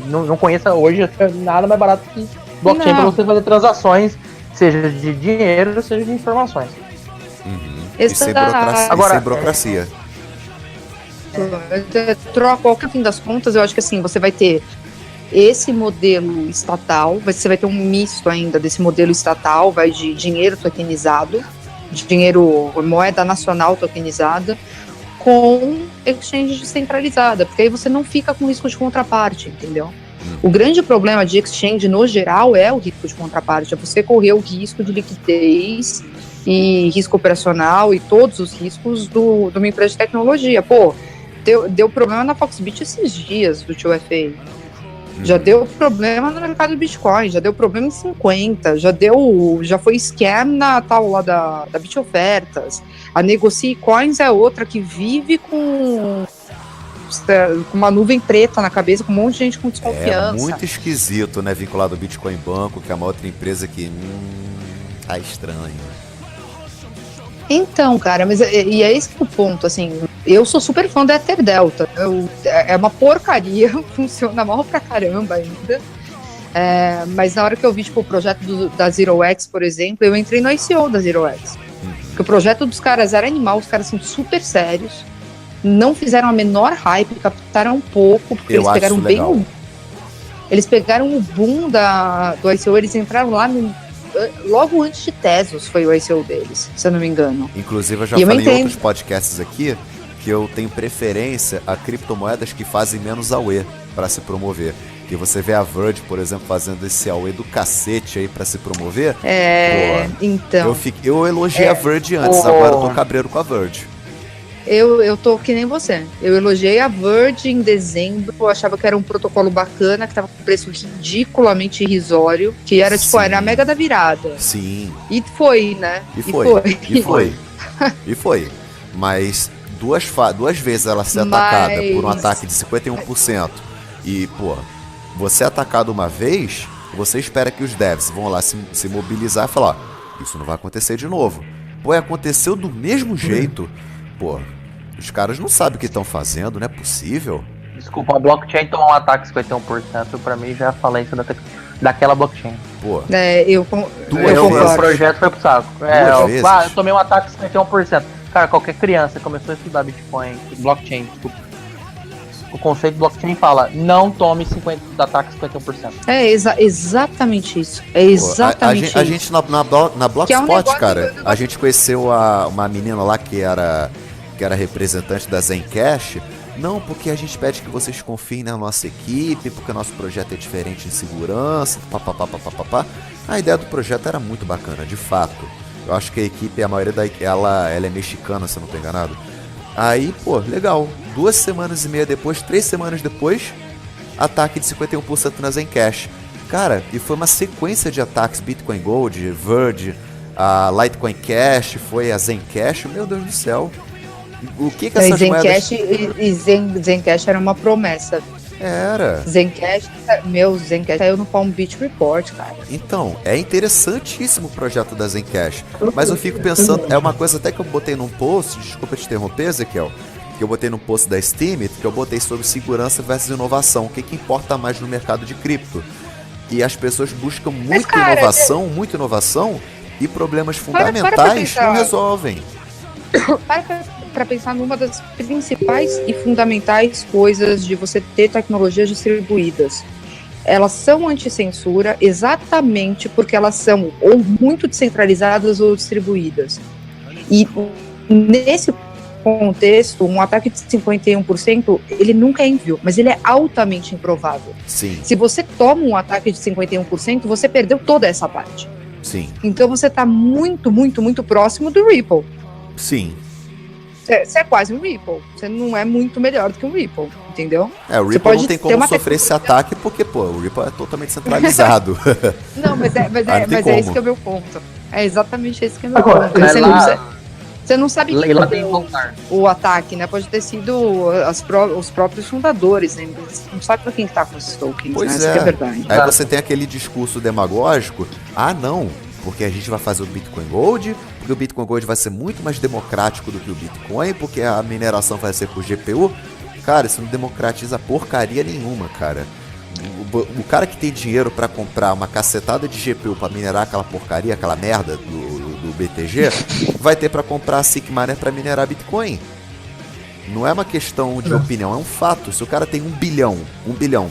não conheça hoje nada mais barato que blockchain para você fazer transações, seja de dinheiro, seja de informações. E sem burocracia. Qualquer fim das contas, eu acho que, assim, você vai ter esse modelo estatal, você vai ter um misto ainda desse modelo estatal, de dinheiro tokenizado, moeda nacional tokenizada, com exchange descentralizada, porque aí você não fica com risco de contraparte, entendeu? O grande problema de exchange, no geral, é o risco de contraparte, é você correr o risco de liquidez e risco operacional e todos os riscos de uma empresa de tecnologia. Pô, deu problema na Foxbit esses dias do 2FA. Já deu problema no mercado do Bitcoin, já deu problema em 50, já foi scam na tal lá da Bitofertas. A Negocie Coins é outra que vive com com uma nuvem preta na cabeça, com um monte de gente com desconfiança. É muito esquisito, né? Vinculado ao Bitcoin Banco, que é uma outra empresa que tá estranho. Então, cara, mas e é esse que é o ponto, assim, eu sou super fã da Ether Delta, é uma porcaria, funciona mal pra caramba ainda, mas na hora que eu vi, tipo, o projeto da ZeroX, por exemplo, eu entrei no ICO da ZeroX, porque o projeto dos caras era animal, os caras são super sérios, não fizeram a menor hype, captaram um pouco, porque eles pegaram bem eles pegaram o boom do ICO, eles entraram lá logo antes de Tezos foi o ICO deles, se eu não me engano. Inclusive eu já falei em outros podcasts aqui que eu tenho preferência a criptomoedas que fazem menos AUE para se promover. Que você vê a Verge, por exemplo, fazendo esse AUE do cacete aí para se promover. Então. Eu elogiei a Verge antes, agora eu tô cabreiro com a Verge. Eu tô que nem você. Eu elogiei a Verge em dezembro, eu achava que era um protocolo bacana, que tava com preço ridiculamente irrisório, que era tipo, era a mega da virada. Sim. E foi, né? E foi. Mas duas vezes ela ser atacada por um ataque de 51% e, pô, você atacado uma vez, você espera que os devs vão lá se mobilizar e falar, isso não vai acontecer de novo. Pô, aconteceu do mesmo jeito. Pô, os caras não sabem o que estão fazendo, não é possível. Desculpa, a blockchain tomou um ataque 51%, pra mim já falei isso daquela blockchain. Pô. O projeto foi pro saco. Eu tomei um ataque 51%. Cara, qualquer criança começou a estudar Bitcoin, blockchain, desculpa. O conceito de blockchain fala, não tome ataque 51%. Exatamente isso. É exatamente isso. A gente na Blogspot, cara, a gente conheceu uma menina lá que era representante da Zencash. Não, porque a gente pede que vocês confiem na nossa equipe, porque o nosso projeto é diferente em segurança, papapá. A ideia do projeto era muito bacana, de fato. Eu acho que a equipe, a maioria ela é mexicana, se eu não tô enganado. Aí, pô, legal. 2 semanas e meia depois, 3 semanas depois, ataque de 51% na Zencash. Cara, e foi uma sequência de ataques, Bitcoin Gold, Verge, a Litecoin Cash, foi a Zencash, meu Deus do céu. O que essas moedas... Zencash era uma promessa. Era. Zencash saiu no Palm Beach Report, cara. Então, é interessantíssimo o projeto da Zencash. Mas eu fico pensando, é uma coisa até que eu botei num post, desculpa te interromper, Ezequiel, que eu botei no post da Steam, que eu botei sobre segurança versus inovação. O que importa mais no mercado de cripto? E as pessoas buscam muita inovação, e problemas fundamentais não resolvem. Para pensar numa das principais e fundamentais coisas de você ter tecnologias distribuídas. Elas são anti-censura exatamente porque elas são ou muito descentralizadas ou distribuídas. E nesse contexto, um ataque de 51%, ele nunca é envio, mas ele é altamente improvável. Sim. Se você toma um ataque de 51%, você perdeu toda essa parte. Sim. Então você está muito, muito, muito próximo do Ripple. Sim. Você é quase um Ripple. Você não é muito melhor do que um Ripple, entendeu? O Ripple não tem como sofrer esse ataque porque, pô, o Ripple é totalmente centralizado. Não, mas é esse que é o meu ponto. É exatamente esse que é o meu Agora, ponto. Você não sabe quem o ataque, né? Pode ter sido os próprios fundadores, né? Você não sabe pra quem tá com esses tokens, pois né? Isso que é verdade. Aí você tem aquele discurso demagógico, não, porque a gente vai fazer o Bitcoin Gold, porque o Bitcoin Gold vai ser muito mais democrático do que o Bitcoin, porque a mineração vai ser por GPU. Cara, isso não democratiza porcaria nenhuma, cara. O cara que tem dinheiro pra comprar uma cacetada de GPU pra minerar aquela porcaria, aquela merda do BTG, vai ter pra comprar a SIC Miner pra minerar Bitcoin. Não é uma questão de opinião, é um fato. Se o cara tem 1 bilhão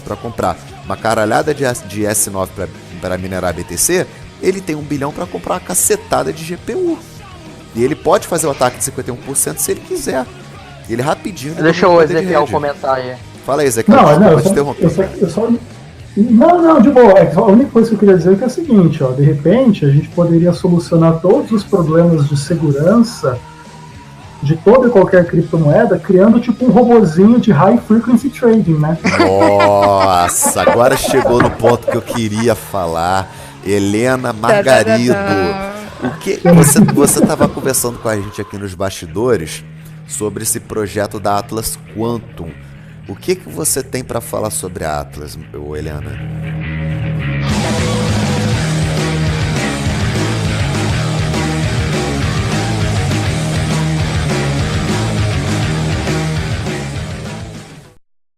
pra comprar uma caralhada de S9 pra minerar BTC, ele tem 1 bilhão pra comprar uma cacetada de GPU. E ele pode fazer o ataque de 51% se ele quiser. Ele rapidinho... Deixa o Ezequiel comentar aí. Fala aí, Ezequiel. Não, de boa. A única coisa que eu queria dizer é o seguinte, de repente a gente poderia solucionar todos os problemas de segurança de toda e qualquer criptomoeda criando tipo um robozinho de high frequency trading, né? Nossa, agora chegou no ponto que eu queria falar. Helena Margarido. O que você estava conversando com a gente aqui nos bastidores sobre esse projeto da Atlas Quantum. O que você tem para falar sobre a Atlas, Helena?